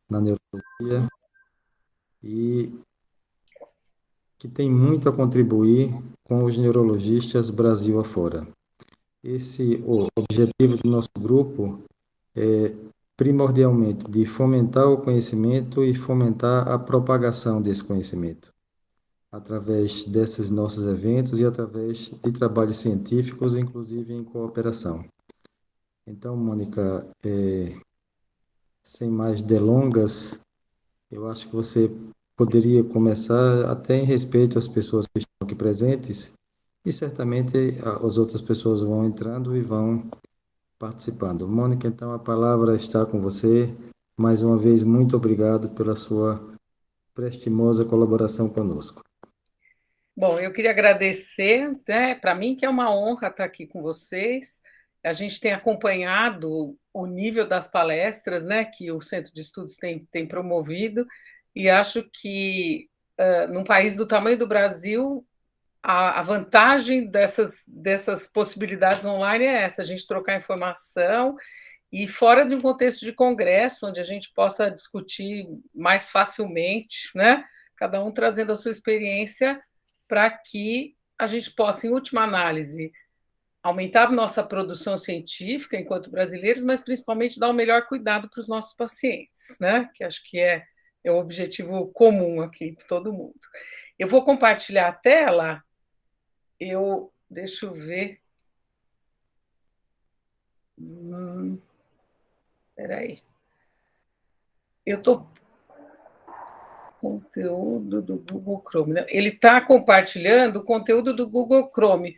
na neurologia e que tem muito a contribuir com os neurologistas Brasil afora. O objetivo do nosso grupo é primordialmente de fomentar o conhecimento e fomentar a propagação desse conhecimento, através desses nossos eventos e através de trabalhos científicos, inclusive em cooperação. Então, Mônica, sem mais delongas, eu acho que você poderia começar até em respeito às pessoas que estão aqui presentes, e certamente as outras pessoas vão entrando e vão participando. Mônica, então a palavra está com você. Mais uma vez, muito obrigado pela sua prestimosa colaboração conosco. Bom, eu queria agradecer, né, para mim que é uma honra estar aqui com vocês. A gente tem acompanhado o nível das palestras, né, que o Centro de Estudos tem promovido, e acho que, num país do tamanho do Brasil, a vantagem dessas possibilidades online é essa, a gente trocar informação e fora de um contexto de congresso, onde a gente possa discutir mais facilmente, né? Cada um trazendo a sua experiência para que a gente possa, em última análise, aumentar a nossa produção científica enquanto brasileiros, mas principalmente dar o melhor cuidado para os nossos pacientes, né? Que acho que é o objetivo comum aqui de todo mundo. Eu vou compartilhar a tela. Deixa eu ver. Espera aí. Eu estou conteúdo do Google Chrome. Né? Ele está compartilhando o conteúdo do Google Chrome.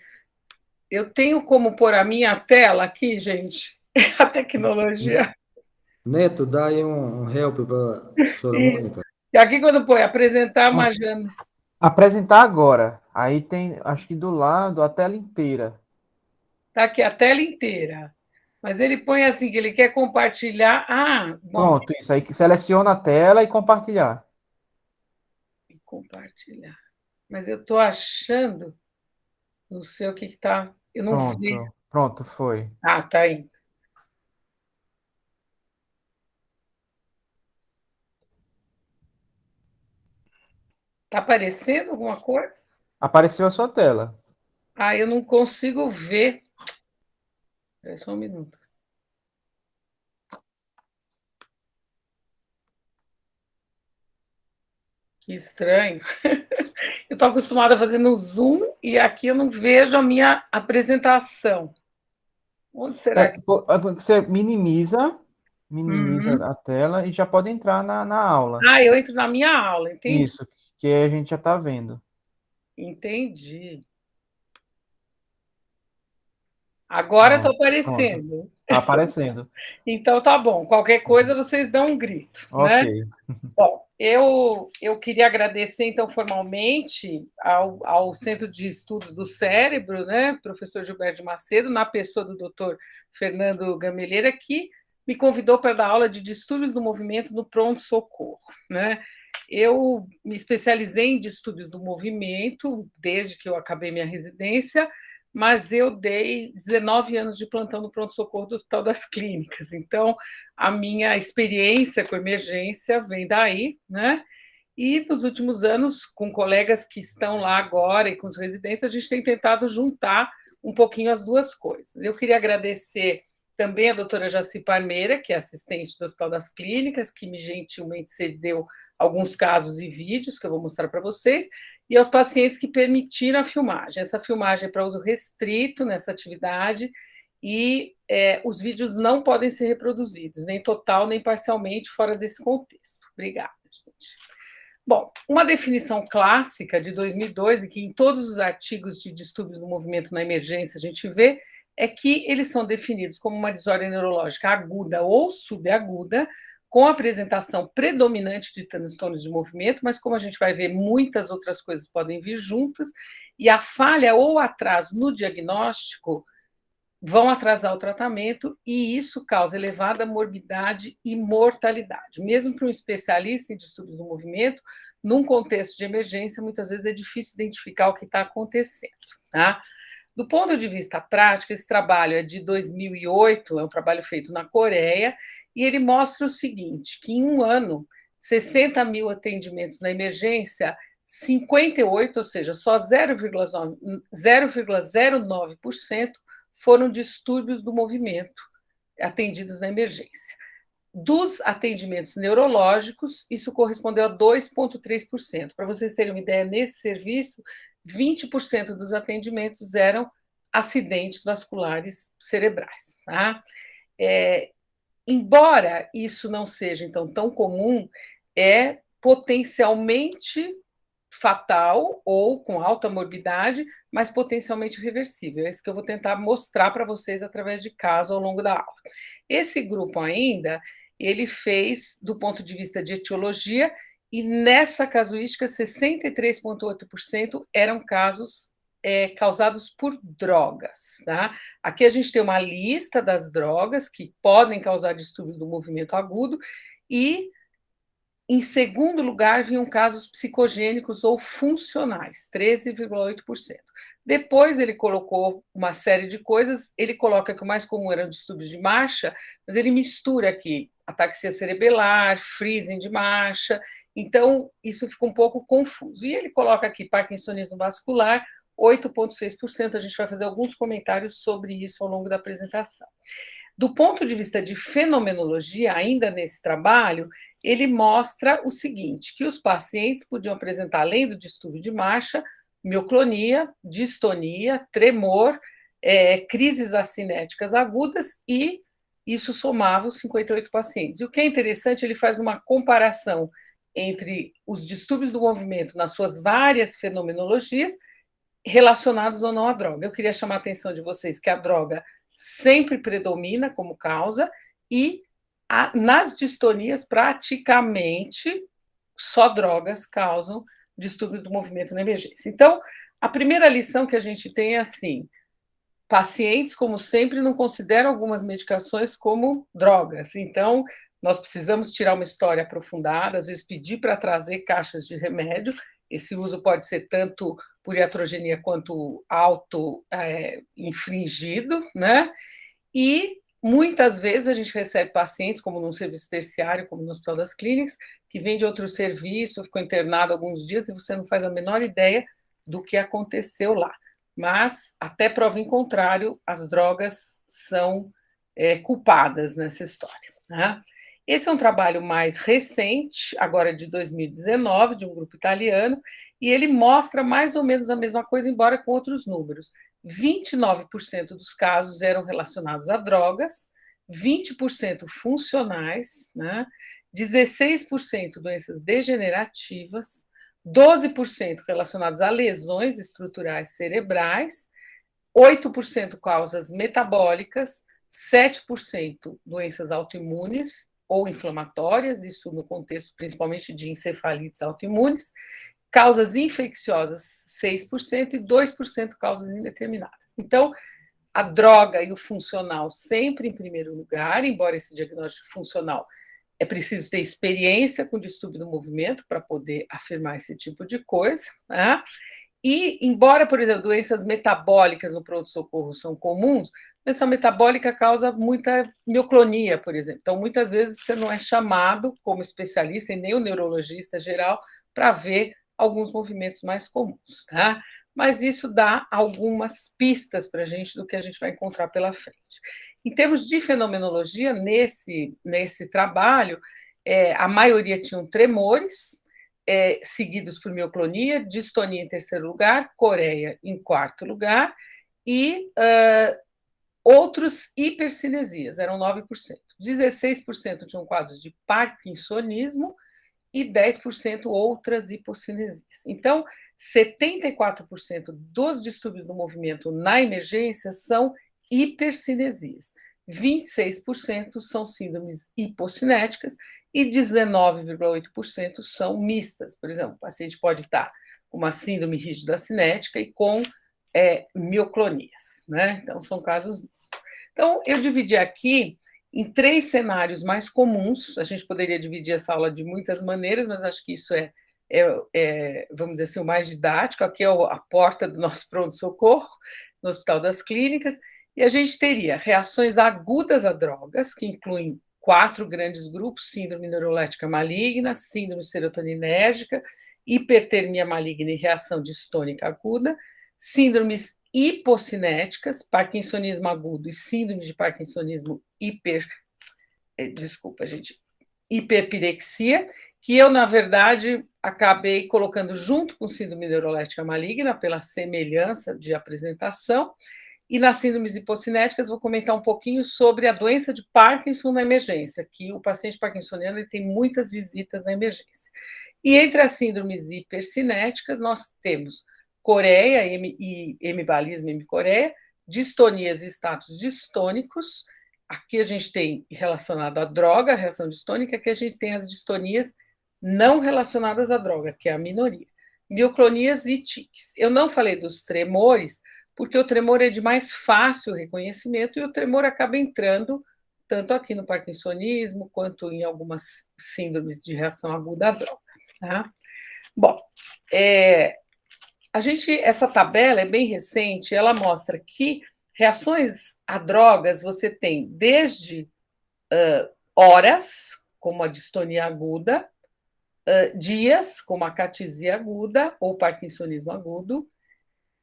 Eu tenho como pôr a minha tela aqui, gente? A tecnologia. Neto, dá aí um help para a professora Isso. Mônica. E aqui, quando põe apresentar uma Pronto. janela. Apresentar agora. Aí tem, acho que do lado, a tela inteira. Está aqui a tela inteira. Mas ele põe assim, que ele quer compartilhar. Ah, bom. Pronto, isso aí que seleciona a tela e compartilhar. E compartilhar. Mas eu estou achando, não sei o que está. Eu não vi. Pronto, foi. Ah, tá aí. Está aparecendo alguma coisa? Apareceu a sua tela. Ah, eu não consigo ver. É só um minuto. Que estranho. Eu estou acostumada a fazer no Zoom e aqui eu não vejo a minha apresentação. Onde será que. Você minimiza Uhum. a tela e já pode entrar na aula. Ah, eu entro na minha aula, entendi. Isso, que a gente já está vendo. Entendi. Agora está Pronto. aparecendo. Está aparecendo. Então tá bom. Qualquer coisa vocês dão um grito, Ok. né? Bom, eu queria agradecer, então, formalmente ao Centro de Estudos do Cérebro, né, professor Gilberto de Macedo, na pessoa do doutor Fernando Gameleira, que me convidou para dar aula de distúrbios do movimento no pronto-socorro. Né? Eu me especializei em distúrbios do movimento desde que eu acabei minha residência, mas eu dei 19 anos de plantão no pronto-socorro do Hospital das Clínicas. Então, a minha experiência com emergência vem daí, né? E nos últimos anos, com colegas que estão lá agora e com os residentes, a gente tem tentado juntar um pouquinho as duas coisas. Eu queria agradecer também a doutora Jaci Parmeira, que é assistente do Hospital das Clínicas, que me gentilmente cedeu alguns casos e vídeos que eu vou mostrar para vocês, e aos pacientes que permitiram a filmagem. Essa filmagem é para uso restrito nessa atividade, e os vídeos não podem ser reproduzidos, nem total, nem parcialmente, fora desse contexto. Obrigada, gente. Bom, uma definição clássica de 2002, e que em todos os artigos de distúrbios do movimento na emergência a gente vê, é que eles são definidos como uma desordem neurológica aguda ou subaguda, com apresentação predominante de transtornos de movimento, mas como a gente vai ver, muitas outras coisas podem vir juntas, e a falha ou atraso no diagnóstico vão atrasar o tratamento e isso causa elevada morbidade e mortalidade. Mesmo para um especialista em distúrbios do movimento, num contexto de emergência, muitas vezes é difícil identificar o que está acontecendo. Tá? Do ponto de vista prático, esse trabalho é de 2008, é um trabalho feito na Coreia, e ele mostra o seguinte, que em um ano, 60 mil atendimentos na emergência, 58, ou seja, só 0,09% foram distúrbios do movimento atendidos na emergência. Dos atendimentos neurológicos, isso correspondeu a 2,3%. Para vocês terem uma ideia, nesse serviço, 20% dos atendimentos eram acidentes vasculares cerebrais. Tá? Embora isso não seja, então, tão comum, é potencialmente fatal ou com alta morbidade, mas potencialmente reversível. É isso que eu vou tentar mostrar para vocês através de casos ao longo da aula. Esse grupo ainda, ele fez do ponto de vista de etiologia, e nessa casuística, 63,8% eram casos causados por drogas. Tá? Aqui a gente tem uma lista das drogas que podem causar distúrbios do movimento agudo, e em segundo lugar, vinham casos psicogênicos ou funcionais, 13,8%. Depois ele colocou uma série de coisas, ele coloca que o mais comum eram distúrbios de marcha, mas ele mistura aqui ataxia cerebelar, freezing de marcha, então isso fica um pouco confuso. E ele coloca aqui parkinsonismo vascular, 8,6%, a gente vai fazer alguns comentários sobre isso ao longo da apresentação. Do ponto de vista de fenomenologia, ainda nesse trabalho, ele mostra o seguinte, que os pacientes podiam apresentar, além do distúrbio de marcha, mioclonia, distonia, tremor, crises acinéticas agudas, e isso somava os 58 pacientes. E o que é interessante, ele faz uma comparação entre os distúrbios do movimento nas suas várias fenomenologias, relacionados ou não à droga. Eu queria chamar a atenção de vocês que a droga sempre predomina como causa, e nas distonias, praticamente, só drogas causam distúrbios do movimento na emergência. Então, a primeira lição que a gente tem é assim, pacientes, como sempre, não consideram algumas medicações como drogas. Então, nós precisamos tirar uma história aprofundada, às vezes pedir para trazer caixas de remédio. Esse uso pode ser tanto por iatrogenia quanto auto-infringido, né? E muitas vezes a gente recebe pacientes, como num serviço terciário, como no Hospital das Clínicas, que vem de outro serviço, ficou internado alguns dias e você não faz a menor ideia do que aconteceu lá. Mas, até prova em contrário, as drogas são culpadas nessa história. Né? Esse é um trabalho mais recente, agora de 2019, de um grupo italiano, e ele mostra mais ou menos a mesma coisa, embora com outros números. 29% dos casos eram relacionados a drogas, 20% funcionais, né? 16% doenças degenerativas, 12% relacionados a lesões estruturais cerebrais, 8% causas metabólicas, 7% doenças autoimunes ou inflamatórias, isso no contexto principalmente de encefalites autoimunes, causas infecciosas, 6%, e 2% causas indeterminadas. Então, a droga e o funcional sempre em primeiro lugar, embora esse diagnóstico funcional é preciso ter experiência com distúrbio do movimento para poder afirmar esse tipo de coisa, né? E, embora, por exemplo, doenças metabólicas no pronto-socorro são comuns, doença metabólica causa muita mioclonia, por exemplo. Então, muitas vezes você não é chamado como especialista, e nem o neurologista geral, para ver alguns movimentos mais comuns, tá? Mas isso dá algumas pistas para a gente do que a gente vai encontrar pela frente. Em termos de fenomenologia, nesse trabalho, a maioria tinham tremores, seguidos por mioclonia, distonia em terceiro lugar, coreia em quarto lugar, e outros hipercinesias, eram 9%. 16% tinham quadros de parkinsonismo, e 10% outras hipocinesias. Então, 74% dos distúrbios do movimento na emergência são hipercinesias, 26% são síndromes hipocinéticas e 19,8% são mistas. Por exemplo, o paciente pode estar com uma síndrome rígida cinética e com mioclonias, né? Então, são casos mistos. Então, eu dividi aqui em 3 cenários mais comuns. A gente poderia dividir essa aula de muitas maneiras, mas acho que isso vamos dizer assim, o mais didático. Aqui é a porta do nosso pronto-socorro, no Hospital das Clínicas, e a gente teria reações agudas a drogas, que incluem 4 grandes grupos: síndrome neurolética maligna, síndrome serotoninérgica, hipertermia maligna e reação distônica aguda, síndromes hipocinéticas, parkinsonismo agudo e síndrome de parkinsonismo hiperpirexia, que eu, na verdade, acabei colocando junto com síndrome neurolética maligna, pela semelhança de apresentação. E nas síndromes hipocinéticas, vou comentar um pouquinho sobre a doença de Parkinson na emergência, que o paciente parkinsoniano ele tem muitas visitas na emergência. E entre as síndromes hipercinéticas, nós temos coreia e hemibalismo e hemicoreia, distonias e status distônicos. Aqui a gente tem relacionado à droga, a reação distônica, aqui a gente tem as distonias não relacionadas à droga, que é a minoria. Mioclonias e tiques. Eu não falei dos tremores, porque o tremor é de mais fácil reconhecimento e o tremor acaba entrando tanto aqui no parkinsonismo quanto em algumas síndromes de reação aguda à droga. Tá? Bom, essa tabela é bem recente, ela mostra que reações a drogas você tem desde horas, como a distonia aguda, dias, como a catisia aguda ou parkinsonismo agudo,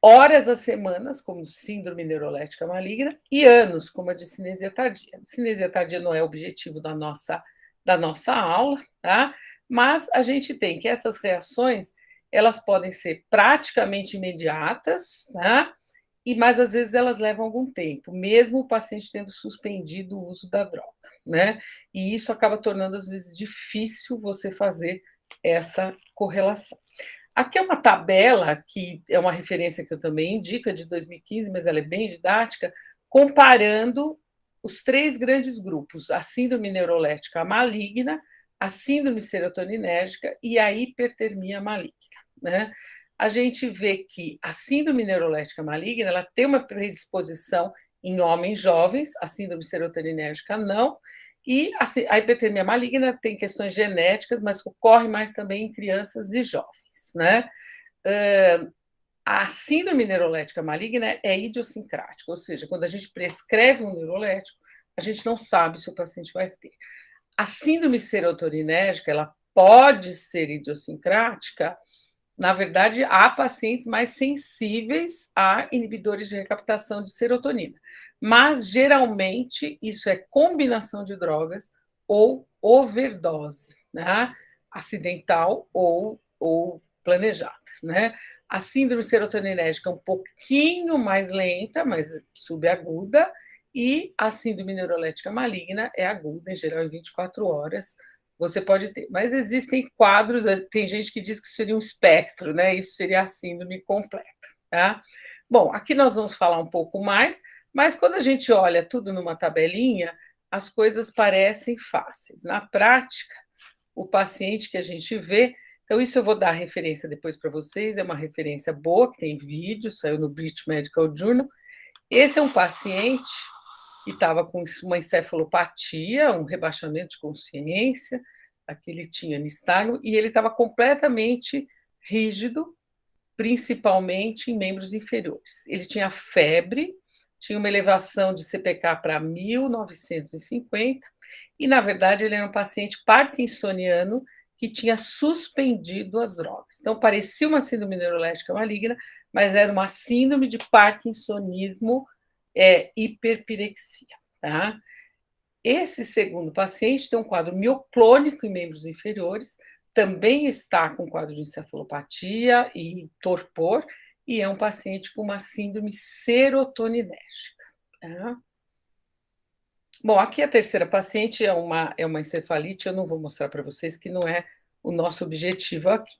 horas a semanas, como síndrome neurolética maligna, e anos, como a de cinesia tardia. A cinesia tardia não é objetivo da nossa aula, tá? Mas a gente tem que essas reações elas podem ser praticamente imediatas, tá? Mas às vezes elas levam algum tempo, mesmo o paciente tendo suspendido o uso da droga, né? E isso acaba tornando, às vezes, difícil você fazer essa correlação. Aqui é uma tabela, que é uma referência que eu também indico, é de 2015, mas ela é bem didática, comparando os 3 grandes grupos, a síndrome neurolética maligna, a síndrome serotoninérgica e a hipertermia maligna, né? A gente vê que a síndrome neurolética maligna ela tem uma predisposição em homens jovens, a síndrome serotoninérgica não, e a hipertermia maligna tem questões genéticas, mas ocorre mais também em crianças e jovens, né? A síndrome neurolética maligna é idiosincrática, ou seja, quando a gente prescreve um neurolético, a gente não sabe se o paciente vai ter. A síndrome serotoninérgica, ela pode ser idiosincrática. Na verdade, há pacientes mais sensíveis a inibidores de recaptação de serotonina, mas geralmente isso é combinação de drogas ou overdose, né? Acidental ou planejada, né? A síndrome serotoninérgica é um pouquinho mais lenta, mas subaguda, e a síndrome neurolética maligna é aguda, em geral, em 24 horas. Você pode ter, mas existem quadros, tem gente que diz que seria um espectro, né? Isso seria a síndrome completa, tá? Bom, aqui nós vamos falar um pouco mais, mas quando a gente olha tudo numa tabelinha, as coisas parecem fáceis. Na prática, o paciente que a gente vê, então isso eu vou dar referência depois para vocês, é uma referência boa, que tem vídeo, saiu no British Medical Journal. Esse é um paciente que estava com uma encefalopatia, um rebaixamento de consciência, aqui ele tinha nistagmo, e ele estava completamente rígido, principalmente em membros inferiores. Ele tinha febre, tinha uma elevação de CPK para 1950, e, na verdade, ele era um paciente parkinsoniano que tinha suspendido as drogas. Então, parecia uma síndrome neurolética maligna, mas era uma síndrome de parkinsonismo hiperpirexia, tá? Esse segundo paciente tem um quadro mioclônico em membros inferiores, também está com quadro de encefalopatia e torpor, e é um paciente com uma síndrome serotoninérgica, tá? Bom, aqui a terceira paciente é uma encefalite, eu não vou mostrar para vocês, que não é o nosso objetivo aqui.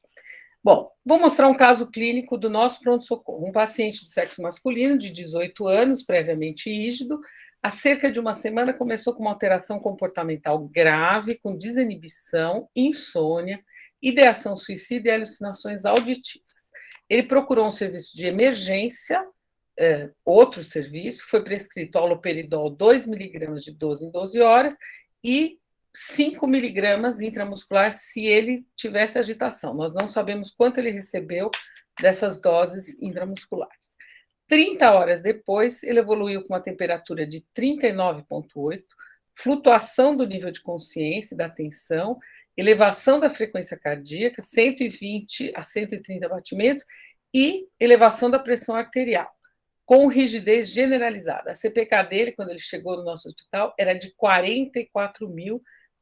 Bom, vou mostrar um caso clínico do nosso pronto-socorro. Um paciente do sexo masculino, de 18 anos, previamente rígido, há cerca de uma semana começou com uma alteração comportamental grave, com desinibição, insônia, ideação suicida e alucinações auditivas. Ele procurou um serviço de emergência, outro serviço, foi prescrito haloperidol 2 mg de 12 em 12 horas e 5 miligramas intramuscular se ele tivesse agitação. Nós não sabemos quanto ele recebeu dessas doses intramusculares. 30 horas depois, ele evoluiu com uma temperatura de 39,8, flutuação do nível de consciência e da atenção, elevação da frequência cardíaca, 120 a 130 batimentos, e elevação da pressão arterial, com rigidez generalizada. A CPK dele, quando ele chegou no nosso hospital, era de 44.000,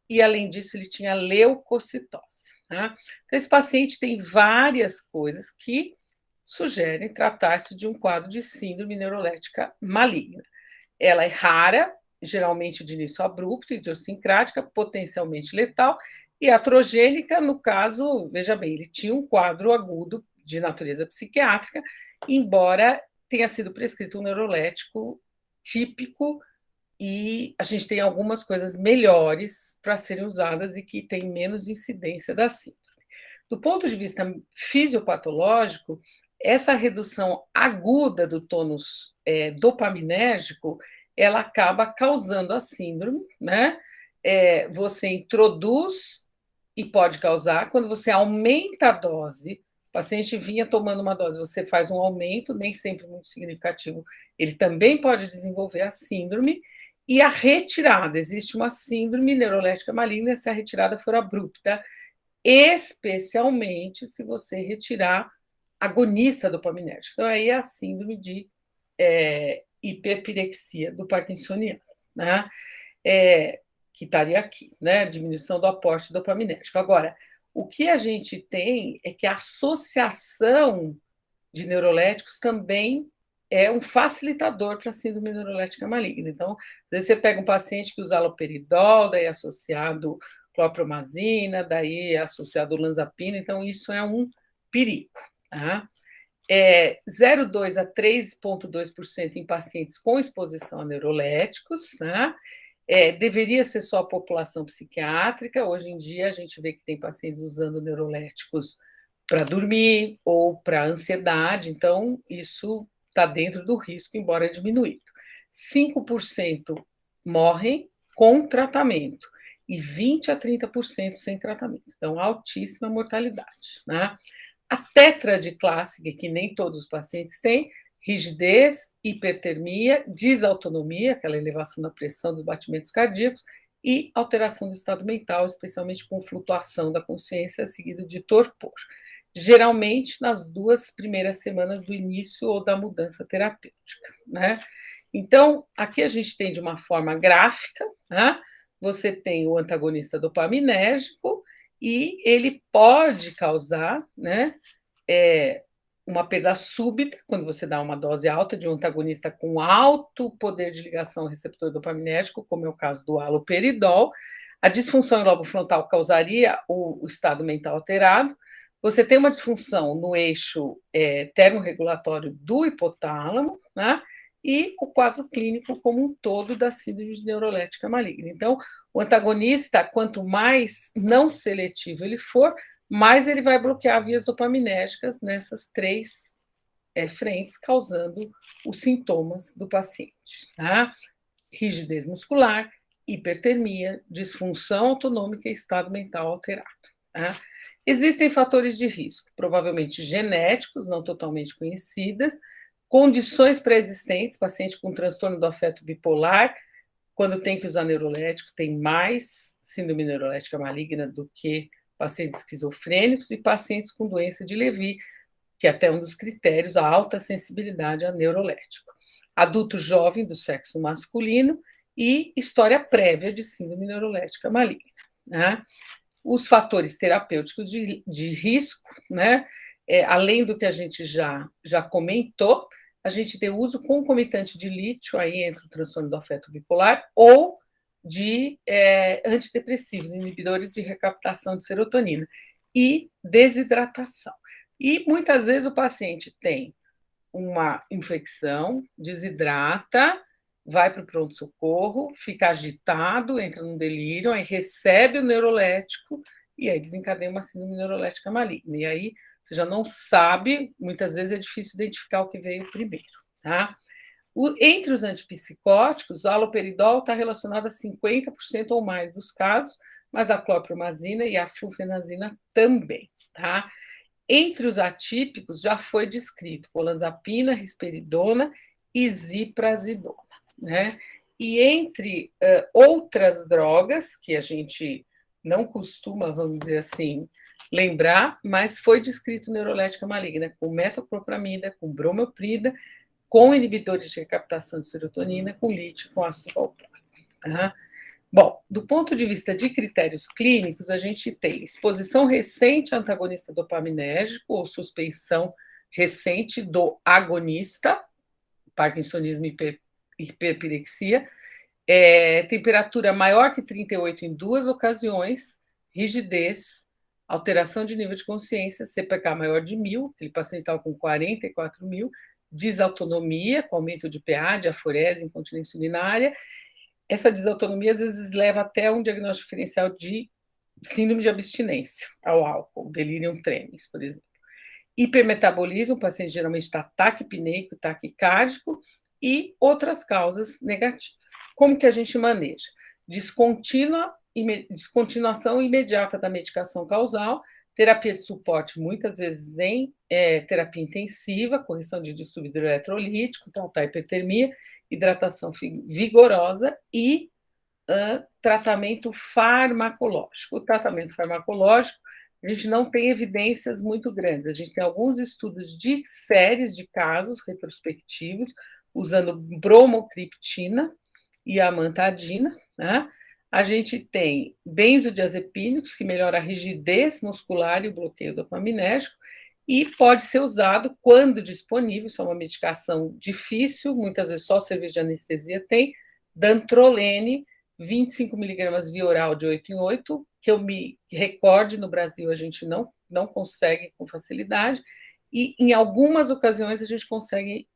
e, além disso, ele tinha leucocitose. Tá? Então, esse paciente tem várias coisas que sugerem tratar-se de um quadro de síndrome neurolética maligna. Ela é rara, geralmente de início abrupto, idiosincrática, potencialmente letal, e atrogênica, no caso, veja bem, ele tinha um quadro agudo de natureza psiquiátrica, embora tenha sido prescrito um neurolético típico, e a gente tem algumas coisas melhores para serem usadas e que têm menos incidência da síndrome. Do ponto de vista fisiopatológico, essa redução aguda do tônus dopaminérgico, ela acaba causando a síndrome, né? Você introduz e pode causar, quando você aumenta a dose, o paciente vinha tomando uma dose, você faz um aumento, nem sempre muito significativo, ele também pode desenvolver a síndrome, e a retirada, existe uma síndrome neurolética maligna se a retirada for abrupta, especialmente se você retirar agonista dopaminérgico. Então, aí é a síndrome de hiperpirexia do parkinsoniano, né? Que estaria aqui, né? Diminuição do aporte dopaminérgico. Agora, o que a gente tem é que a associação de neuroléticos também é um facilitador para a síndrome neurolética maligna. Então, às vezes você pega um paciente que usa haloperidol, daí associado clorpromazina, daí associado olanzapina, então isso é um perigo. Tá? 0,2% a 3,2% em pacientes com exposição a neuroléticos, tá? Deveria ser só a população psiquiátrica, hoje em dia a gente vê que tem pacientes usando neuroléticos para dormir ou para ansiedade, então isso está dentro do risco, embora diminuído. 5% morrem com tratamento e 20% a 30% sem tratamento. Então, altíssima mortalidade. Né? A tétradiclássica, que nem todos os pacientes têm, rigidez, hipertermia, desautonomia, aquela elevação da pressão dos batimentos cardíacos, e alteração do estado mental, especialmente com flutuação da consciência, seguido de torpor. Geralmente nas 2 primeiras semanas do início ou da mudança terapêutica. Né? Então, aqui a gente tem de uma forma gráfica, né? Você tem o antagonista dopaminérgico e ele pode causar, né, uma perda súbita, quando você dá uma dose alta de um antagonista com alto poder de ligação ao receptor dopaminérgico, como é o caso do haloperidol. A disfunção em lobo frontal causaria o estado mental alterado. Você tem uma disfunção no eixo termorregulatório do hipotálamo, né? E o quadro clínico como um todo da síndrome neurolética maligna. Então, o antagonista, quanto mais não seletivo ele for, mais ele vai bloquear vias dopaminérgicas nessas 3 frentes, causando os sintomas do paciente. Tá? Rigidez muscular, hipertermia, disfunção autonômica e estado mental alterado. Tá? Existem fatores de risco, provavelmente genéticos, não totalmente conhecidas, condições pré-existentes, paciente com transtorno do afeto bipolar, quando tem que usar neurolético, tem mais síndrome neurolética maligna do que pacientes esquizofrênicos e pacientes com doença de Levy, que é até um dos critérios, a alta sensibilidade a neurolético. Adulto jovem do sexo masculino e história prévia de síndrome neurolética maligna. Né? Os fatores terapêuticos de risco, né? Além do que a gente já comentou, a gente tem o uso concomitante de lítio, aí entra o transtorno do afeto bipolar, ou de antidepressivos, inibidores de recaptação de serotonina, e desidratação. E muitas vezes o paciente tem uma infecção, desidrata, vai para o pronto-socorro, fica agitado, entra num delírio, aí recebe o neurolético e aí desencadeia uma síndrome neurolética maligna. E aí você já não sabe, muitas vezes é difícil identificar o que veio primeiro. Tá? Entre os antipsicóticos, o haloperidol está relacionado a 50% ou mais dos casos, mas a clorpromazina e a flufenazina também. Tá? Entre os atípicos, já foi descrito olanzapina, risperidona e ziprasidona. Né? e entre outras drogas, que a gente não costuma, vamos dizer assim, lembrar, mas foi descrito neurolética maligna com metoclopramida, com bromoprida, com inibidores de recaptação de serotonina, com lítio, com ácido valproico. Tá? Bom, do ponto de vista de critérios clínicos, a gente tem exposição recente a antagonista dopaminérgico ou suspensão recente do agonista, parkinsonismo e hiperpirexia, temperatura maior que 38 em 2 ocasiões, rigidez, alteração de nível de consciência, CPK maior de 1.000, aquele paciente estava com 44.000, desautonomia, com aumento de PA, diaforese, incontinência urinária. Essa desautonomia, às vezes, leva até um diagnóstico diferencial de síndrome de abstinência ao álcool, delirium tremens, por exemplo. Hipermetabolismo, o paciente geralmente está taquipneico, taquicárdico, e outras causas negativas. Como que a gente maneja? Descontinuação imediata da medicação causal, terapia de suporte, muitas vezes em terapia intensiva, correção de distúrbio eletrolítico, tratar hipertermia, hidratação vigorosa e tratamento farmacológico. O tratamento farmacológico, a gente não tem evidências muito grandes. A gente tem alguns estudos de séries de casos retrospectivos, usando bromocriptina e amantadina, né? A gente tem benzodiazepínicos, que melhora a rigidez muscular e o bloqueio dopaminérgico, e pode ser usado quando disponível, isso é uma medicação difícil, muitas vezes só o serviço de anestesia tem, dantrolene, 25 miligramas via oral de 8 em 8, que eu me recorde, no Brasil a gente não consegue com facilidade, e em algumas ocasiões a gente consegue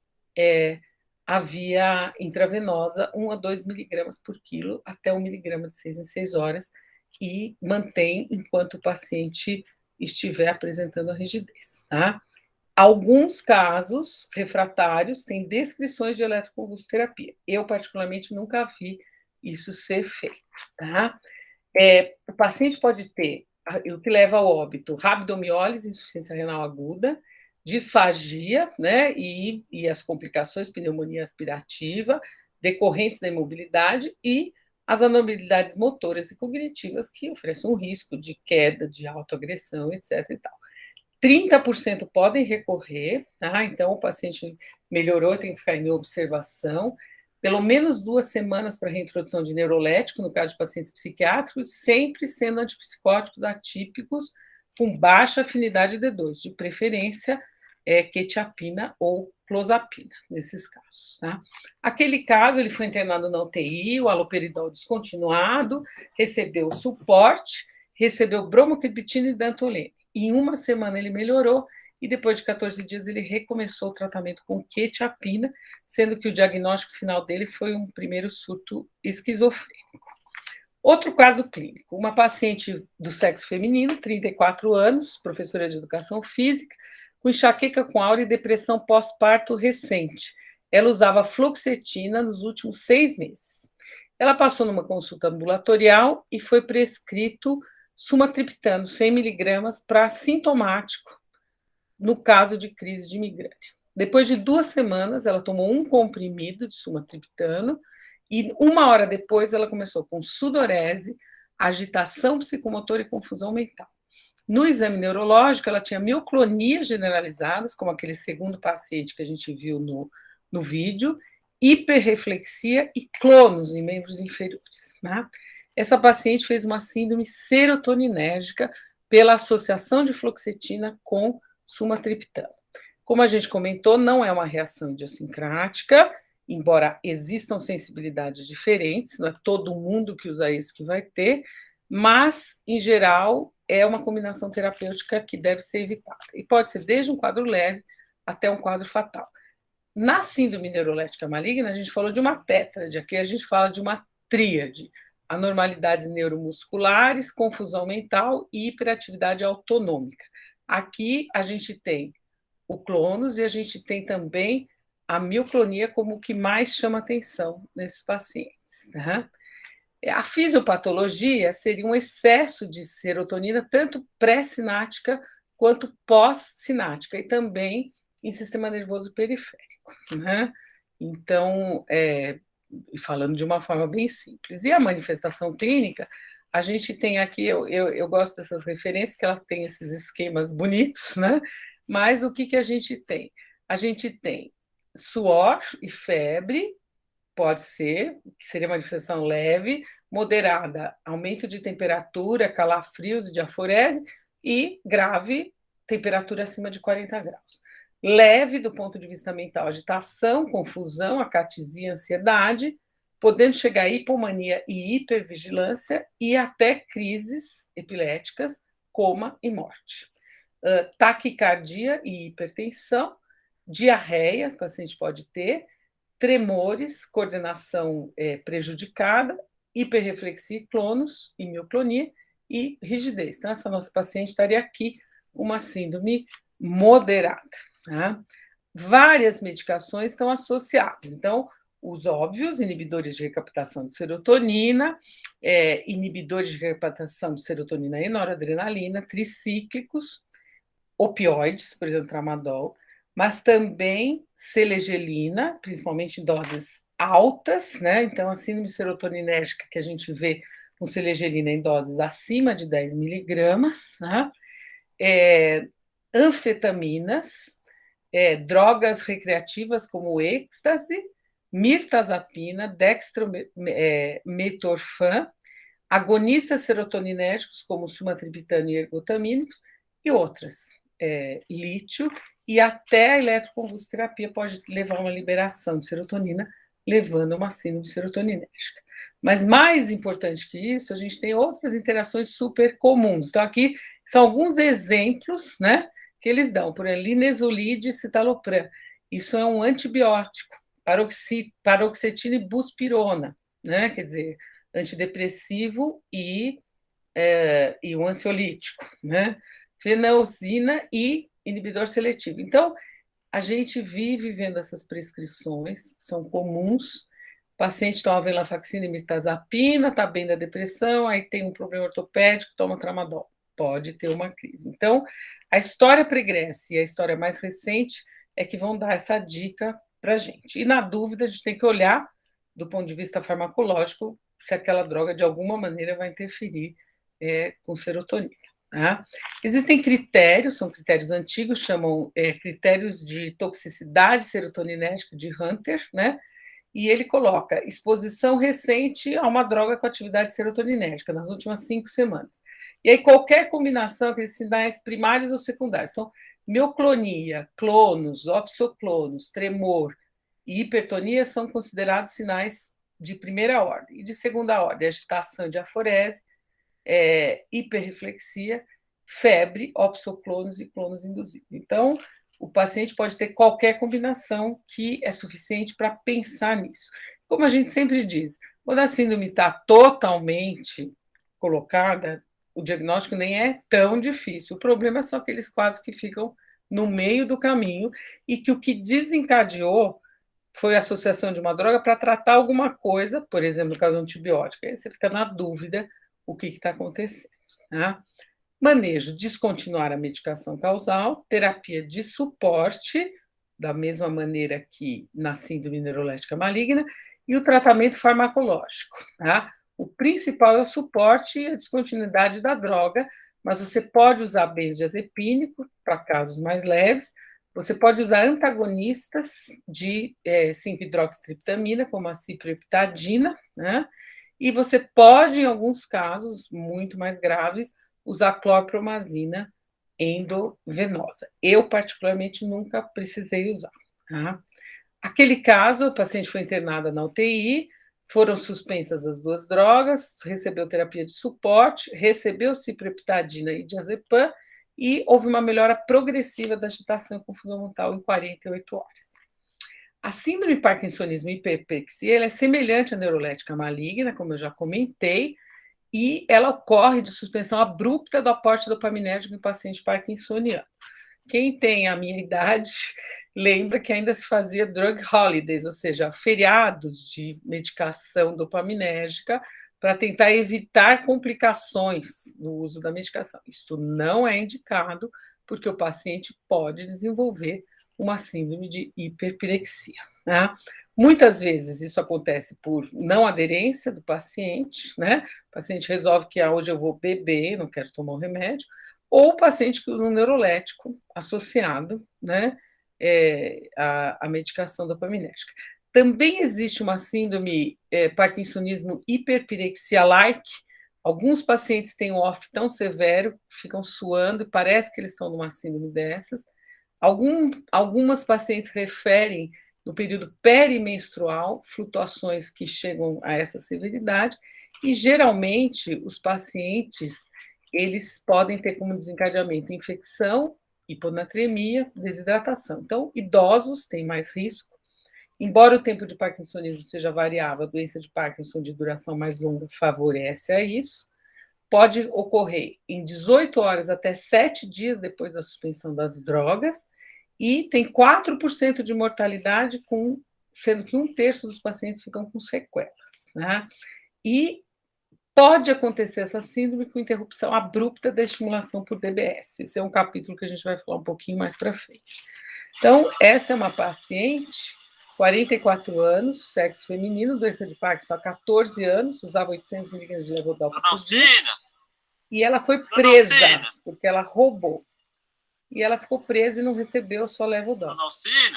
a via intravenosa, 1 a 2 miligramas por quilo, até 1 miligrama de 6 em 6 horas, e mantém enquanto o paciente estiver apresentando a rigidez. Tá? Alguns casos refratários têm descrições de eletroconvulsoterapia. Eu, particularmente, nunca vi isso ser feito. Tá? O paciente pode ter, o que leva ao óbito, rabdomiólise, insuficiência renal aguda, disfagia, né, e as complicações, pneumonia aspirativa, decorrentes da imobilidade e as anormalidades motoras e cognitivas que oferecem um risco de queda, de autoagressão, etc. e tal. 30% podem recorrer, tá? Então o paciente melhorou, tem que ficar em observação, pelo menos 2 semanas para reintrodução de neurolético, no caso de pacientes psiquiátricos, sempre sendo antipsicóticos atípicos com baixa afinidade D2, de preferência quetiapina ou clozapina, nesses casos. Tá? Aquele caso, ele foi internado na UTI, o haloperidol descontinuado, recebeu suporte, recebeu bromocriptina e dantolene. Em 1 semana ele melhorou, e depois de 14 dias ele recomeçou o tratamento com quetiapina, sendo que o diagnóstico final dele foi um primeiro surto esquizofrênico. Outro caso clínico, uma paciente do sexo feminino, 34 anos, professora de educação física, com enxaqueca com aura e depressão pós-parto recente. Ela usava fluoxetina nos últimos 6 meses. Ela passou numa consulta ambulatorial e foi prescrito sumatriptano, 100 miligramas, para sintomático, no caso de crise de migrânia. Depois de 2 semanas, ela tomou um comprimido de sumatriptano e 1 hora depois ela começou com sudorese, agitação psicomotora e confusão mental. No exame neurológico, ela tinha mioclonias generalizadas, como aquele segundo paciente que a gente viu no vídeo, hiperreflexia e clonos em membros inferiores. Né? Essa paciente fez uma síndrome serotoninérgica pela associação de fluoxetina com sumatriptano. Como a gente comentou, não é uma reação idiosincrática, embora existam sensibilidades diferentes, não é todo mundo que usa isso que vai ter, mas, em geral, é uma combinação terapêutica que deve ser evitada. E pode ser desde um quadro leve até um quadro fatal. Na síndrome neurolética maligna, a gente falou de uma tétrade, aqui a gente fala de uma tríade: anormalidades neuromusculares, confusão mental e hiperatividade autonômica. Aqui a gente tem o clonus e a gente tem também a mioclonia como o que mais chama atenção nesses pacientes. Tá? A fisiopatologia seria um excesso de serotonina, tanto pré-sinática quanto pós-sinática, e também em sistema nervoso periférico. Né? Então, falando de uma forma bem simples. E a manifestação clínica, a gente tem aqui, eu gosto dessas referências, que elas têm esses esquemas bonitos, né? Mas o que a gente tem? A gente tem suor e febre, pode ser, que seria manifestação leve, moderada, aumento de temperatura, calafrios e diaforese, e grave, temperatura acima de 40 graus. Leve, do ponto de vista mental, agitação, confusão, acatesia, ansiedade, podendo chegar a hipomania e hipervigilância e até crises epiléticas, coma e morte. Taquicardia e hipertensão, diarreia, o paciente pode ter, tremores, coordenação prejudicada, hiperreflexia, clonos e mioclonia e rigidez. Então, essa nossa paciente estaria aqui com uma síndrome moderada. Tá? Várias medicações estão associadas. Então, os óbvios, inibidores de recaptação de serotonina, inibidores de recaptação de serotonina e noradrenalina, tricíclicos, opioides, por exemplo, tramadol, mas também selegelina, principalmente em doses altas, né? Então, a síndrome serotoninérgica que a gente vê com selegelina em doses acima de 10 miligramas, né? Anfetaminas, drogas recreativas como o êxtase, mirtazapina, dextrometorfan, agonistas serotoninérgicos como sumatriptano e ergotamínicos e outras, lítio, e até a eletroconvulsoterapia pode levar a uma liberação de serotonina, levando a uma síndrome serotoninérgica. Mas mais importante que isso, a gente tem outras interações super comuns. Então, aqui são alguns exemplos, né, que eles dão, por exemplo, linezolide e citalopram. Isso é um antibiótico, paroxetina e buspirona, né, quer dizer, antidepressivo e um ansiolítico, né, fenazina e inibidor seletivo. Então, a gente vive vendo essas prescrições, são comuns. O paciente toma venlafaxina e mirtazapina, está bem da depressão, aí tem um problema ortopédico, toma tramadol, pode ter uma crise. Então, a história pregressa e a história mais recente é que vão dar essa dica para a gente. E, na dúvida, a gente tem que olhar, do ponto de vista farmacológico, se aquela droga, de alguma maneira, vai interferir com serotonina. Tá? Existem critérios, são critérios antigos, chamam critérios de toxicidade serotoninérgica de Hunter, né? E ele coloca exposição recente a uma droga com atividade serotoninérgica nas últimas 5 semanas. E aí qualquer combinação de sinais primários ou secundários. Então, mioclonia, clonos, opsoclonos, tremor e hipertonia são considerados sinais de primeira ordem. E de segunda ordem, agitação e diaforese, hiperreflexia, febre, opsoclonos e clonos induzidos. Então, o paciente pode ter qualquer combinação que é suficiente para pensar nisso. Como a gente sempre diz, quando a síndrome está totalmente colocada, o diagnóstico nem é tão difícil. O problema são aqueles quadros que ficam no meio do caminho e que o que desencadeou foi a associação de uma droga para tratar alguma coisa, por exemplo, no caso do antibiótico. Aí você fica na dúvida o que está acontecendo. Tá? Manejo, descontinuar a medicação causal, terapia de suporte, da mesma maneira que na síndrome neurolética maligna, e o tratamento farmacológico. Tá? O principal é o suporte e a descontinuidade da droga, mas você pode usar benzodiazepínico para casos mais leves, você pode usar antagonistas de 5-hidroxitriptamina, como a ciproptadina, né? E você pode, em alguns casos muito mais graves, usar clorpromazina endovenosa. Eu, particularmente, nunca precisei usar. Tá? Aquele caso, o paciente foi internada na UTI, foram suspensas as 2 drogas, recebeu terapia de suporte, recebeu ciproptadina e diazepam, e houve uma melhora progressiva da agitação e confusão mental em 48 horas. A síndrome de parkinsonismo e hiperpexia ela é semelhante à neurolética maligna, como eu já comentei, e ela ocorre de suspensão abrupta do aporte dopaminérgico em paciente parkinsoniano. Quem tem a minha idade lembra que ainda se fazia drug holidays, ou seja, feriados de medicação dopaminérgica para tentar evitar complicações no uso da medicação. Isso não é indicado porque o paciente pode desenvolver uma síndrome de hiperpirexia. Tá? Muitas vezes isso acontece por não aderência do paciente, né? O paciente resolve que hoje eu vou beber, não quero tomar o remédio, ou o paciente com um neurolético associado, né, à medicação dopaminérgica. Também existe uma síndrome parkinsonismo hiperpirexia-like. Alguns pacientes têm um off tão severo, ficam suando e parece que eles estão numa síndrome dessas. Algumas pacientes referem, no período perimenstrual, flutuações que chegam a essa severidade, e geralmente os pacientes eles podem ter como desencadeamento infecção, hiponatremia, desidratação. Então, idosos têm mais risco. Embora o tempo de parkinsonismo seja variável, a doença de Parkinson de duração mais longa favorece a isso. Pode ocorrer em 18 horas até 7 dias depois da suspensão das drogas, e tem 4% de mortalidade, sendo que 1/3 dos pacientes ficam com sequelas, né? E pode acontecer essa síndrome com interrupção abrupta da estimulação por DBS. Esse é um capítulo que a gente vai falar um pouquinho mais para frente. Então, essa é uma paciente, 44 anos, sexo feminino, doença de Parkinson há 14 anos, usava 800 mg de levodopa por dia, e ela foi presa porque ela roubou. E ela ficou presa e não recebeu a sua levodopa.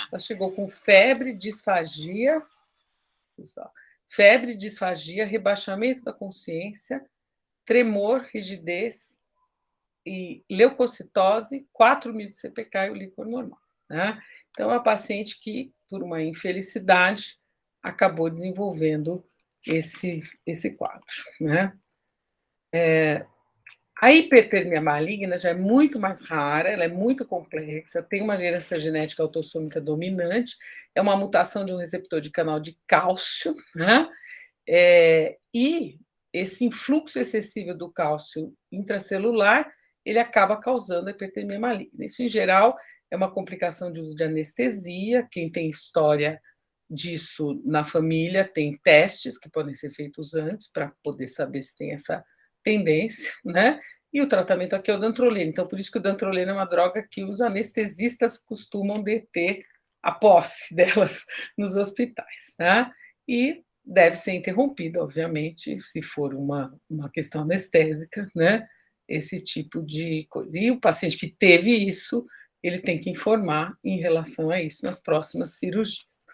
Ela chegou com febre, disfagia, rebaixamento da consciência, tremor, rigidez e leucocitose, 4.000 de CPK e o líquor normal, né? Então, é uma paciente que, por uma infelicidade, acabou desenvolvendo esse quadro, né? A hipertermia maligna já é muito mais rara, ela é muito complexa, tem uma herança genética autossômica dominante, é uma mutação de um receptor de canal de cálcio, né? E esse influxo excessivo do cálcio intracelular, ele acaba causando a hipertermia maligna. Isso, em geral, é uma complicação de uso de anestesia. Quem tem história disso na família tem testes que podem ser feitos antes para poder saber se tem essa tendência, né? E o tratamento aqui é o dantrolene. Então, por isso que o dantrolene é uma droga que os anestesistas costumam deter a posse delas nos hospitais, né? E deve ser interrompido, obviamente, se for uma questão anestésica, né? Esse tipo de coisa. E o paciente que teve isso, ele tem que informar em relação a isso nas próximas cirurgias.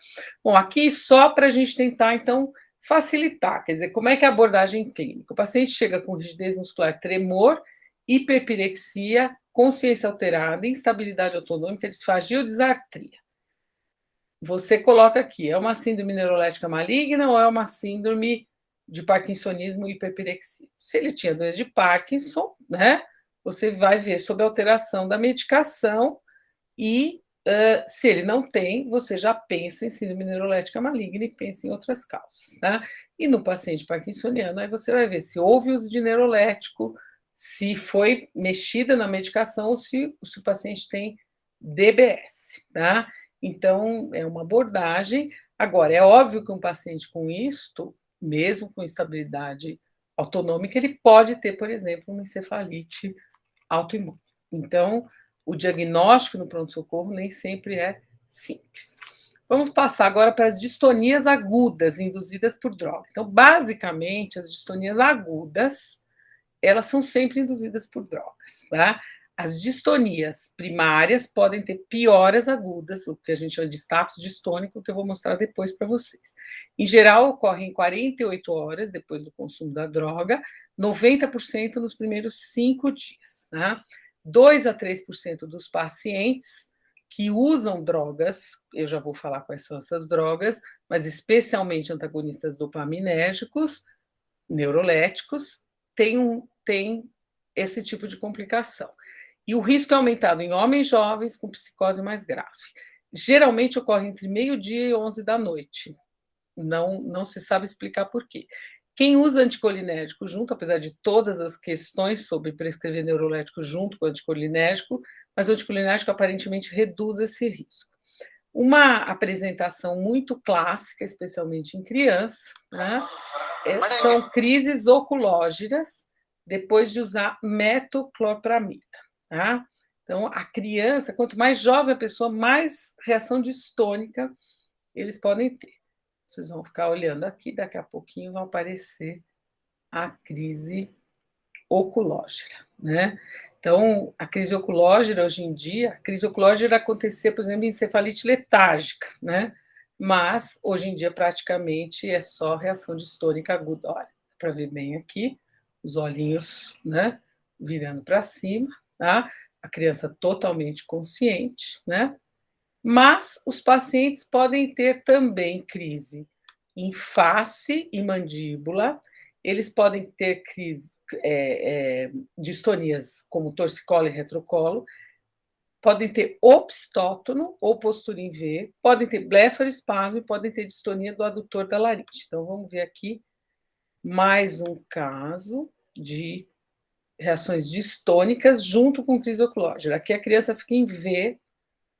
Bom, aqui só para a gente tentar, então, facilitar, quer dizer, como é que é a abordagem clínica? O paciente chega com rigidez muscular, tremor, hiperpirexia, consciência alterada, instabilidade autonômica, disfagia ou disartria. Você coloca aqui, é uma síndrome neurolética maligna ou é uma síndrome de parkinsonismo e hiperpirexia? Se ele tinha doença de Parkinson, né, você vai ver sobre a alteração da medicação e se ele não tem, você já pensa em síndrome neurolética maligna e pensa em outras causas, tá? E no paciente parkinsoniano, aí você vai ver se houve uso de neurolético, se foi mexida na medicação ou se o paciente tem DBS, tá? Então, é uma abordagem. Agora, é óbvio que um paciente com isto, mesmo com instabilidade autonômica, ele pode ter, por exemplo, uma encefalite autoimune. Então, o diagnóstico no pronto-socorro nem sempre é simples. Vamos passar agora para as distonias agudas induzidas por droga. Então, basicamente, as distonias agudas, elas são sempre induzidas por drogas, tá? As distonias primárias podem ter pioras agudas, o que a gente chama de status distônico, que eu vou mostrar depois para vocês. Em geral, ocorrem em 48 horas depois do consumo da droga, 90% nos primeiros 5 dias, tá? 2 a 3% dos pacientes que usam drogas, eu já vou falar quais são essas drogas, mas especialmente antagonistas dopaminérgicos, neuroléticos, tem esse tipo de complicação. E o risco é aumentado em homens jovens com psicose mais grave. Geralmente ocorre entre meio-dia e 11 da noite. Não se sabe explicar por quê. Quem usa anticolinérgico junto, apesar de todas as questões sobre prescrever neurolético junto com o anticolinérgico, mas o anticolinérgico aparentemente reduz esse risco. Uma apresentação muito clássica, especialmente em criança, né, são crises oculógeras depois de usar metoclopramida. Tá? Então, a criança, quanto mais jovem a pessoa, mais reação distônica eles podem ter. Vocês vão ficar olhando aqui, daqui a pouquinho vai aparecer a crise oculógera, né? Então, a crise oculógera, hoje em dia, a crise oculógera acontecia, por exemplo, em encefalite letárgica, né? Mas, hoje em dia, praticamente é só reação distônica aguda. Olha, para ver bem aqui, os olhinhos, né, virando para cima, tá? A criança totalmente consciente, né? Mas os pacientes podem ter também crise em face e mandíbula, eles podem ter distonias como torcicolo e retrocolo, podem ter obstótono ou postura em V, podem ter blefaroespasmo e podem ter distonia do adutor da laringe. Então, vamos ver aqui mais um caso de reações distônicas junto com crise oculógera. Aqui a criança fica em V,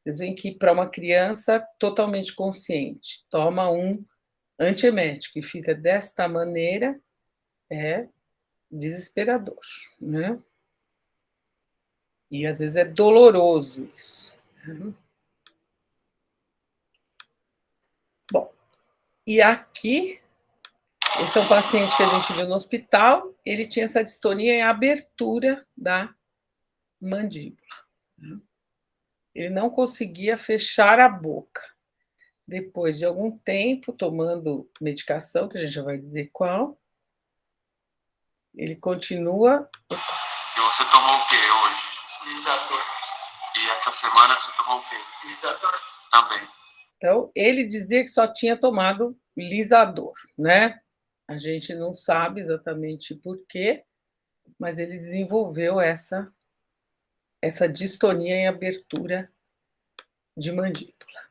vocês veem que para uma criança totalmente consciente, toma um antiemético e fica desta maneira, é desesperador, né? E às vezes é doloroso isso. Bom, e aqui, esse é um paciente que a gente viu no hospital, ele tinha essa distonia em abertura da mandíbula. Ele não conseguia fechar a boca. Depois de algum tempo, tomando medicação, que a gente já vai dizer qual, ele continua. E você tomou o que hoje? Lisador. E essa semana você tomou o quê? Lisador. Também. Então, ele dizia que só tinha tomado lisador, né? A gente não sabe exatamente por quê, mas ele desenvolveu essa distonia em abertura de mandíbula.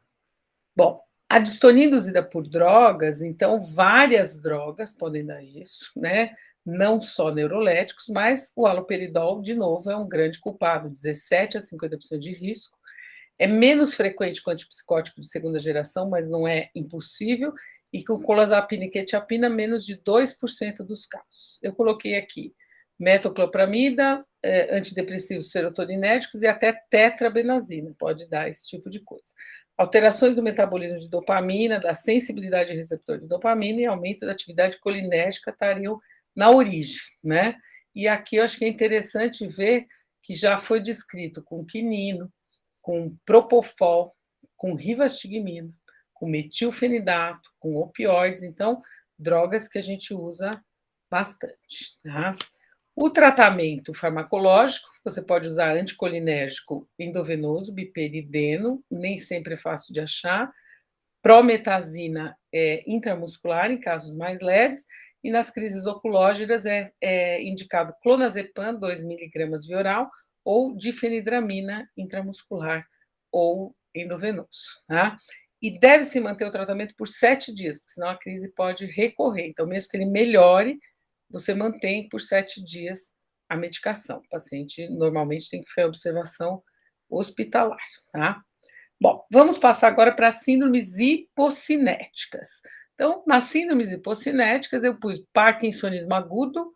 Bom, a distonia induzida por drogas, então, várias drogas podem dar isso, né? Não só neuroléticos, mas o haloperidol, de novo, é um grande culpado, 17% a 50% de risco. É menos frequente que o antipsicótico de segunda geração, mas não é impossível, e com clozapina e quetiapina, menos de 2% dos casos. Eu coloquei aqui metoclopramida, antidepressivos serotoninérgicos e até tetrabenazina, pode dar esse tipo de coisa. Alterações do metabolismo de dopamina, da sensibilidade de receptor de dopamina e aumento da atividade colinérgica estariam na origem, né? E aqui eu acho que é interessante ver que já foi descrito com quinino, com propofol, com rivastigmina, com metilfenidato, com opioides, então, drogas que a gente usa bastante, tá? O tratamento farmacológico, você pode usar anticolinérgico endovenoso, biperideno, nem sempre é fácil de achar, prometazina intramuscular, em casos mais leves, e nas crises oculógeras é indicado clonazepam, 2 miligramas via oral, ou difenidramina intramuscular ou endovenoso, tá? E deve-se manter o tratamento por 7 dias, porque senão a crise pode recorrer. Então, mesmo que ele melhore, você mantém por 7 dias a medicação. O paciente normalmente tem que ficar em observação hospitalar, tá? Bom, vamos passar agora para as síndromes hipocinéticas. Então, nas síndromes hipocinéticas, eu pus parkinsonismo agudo,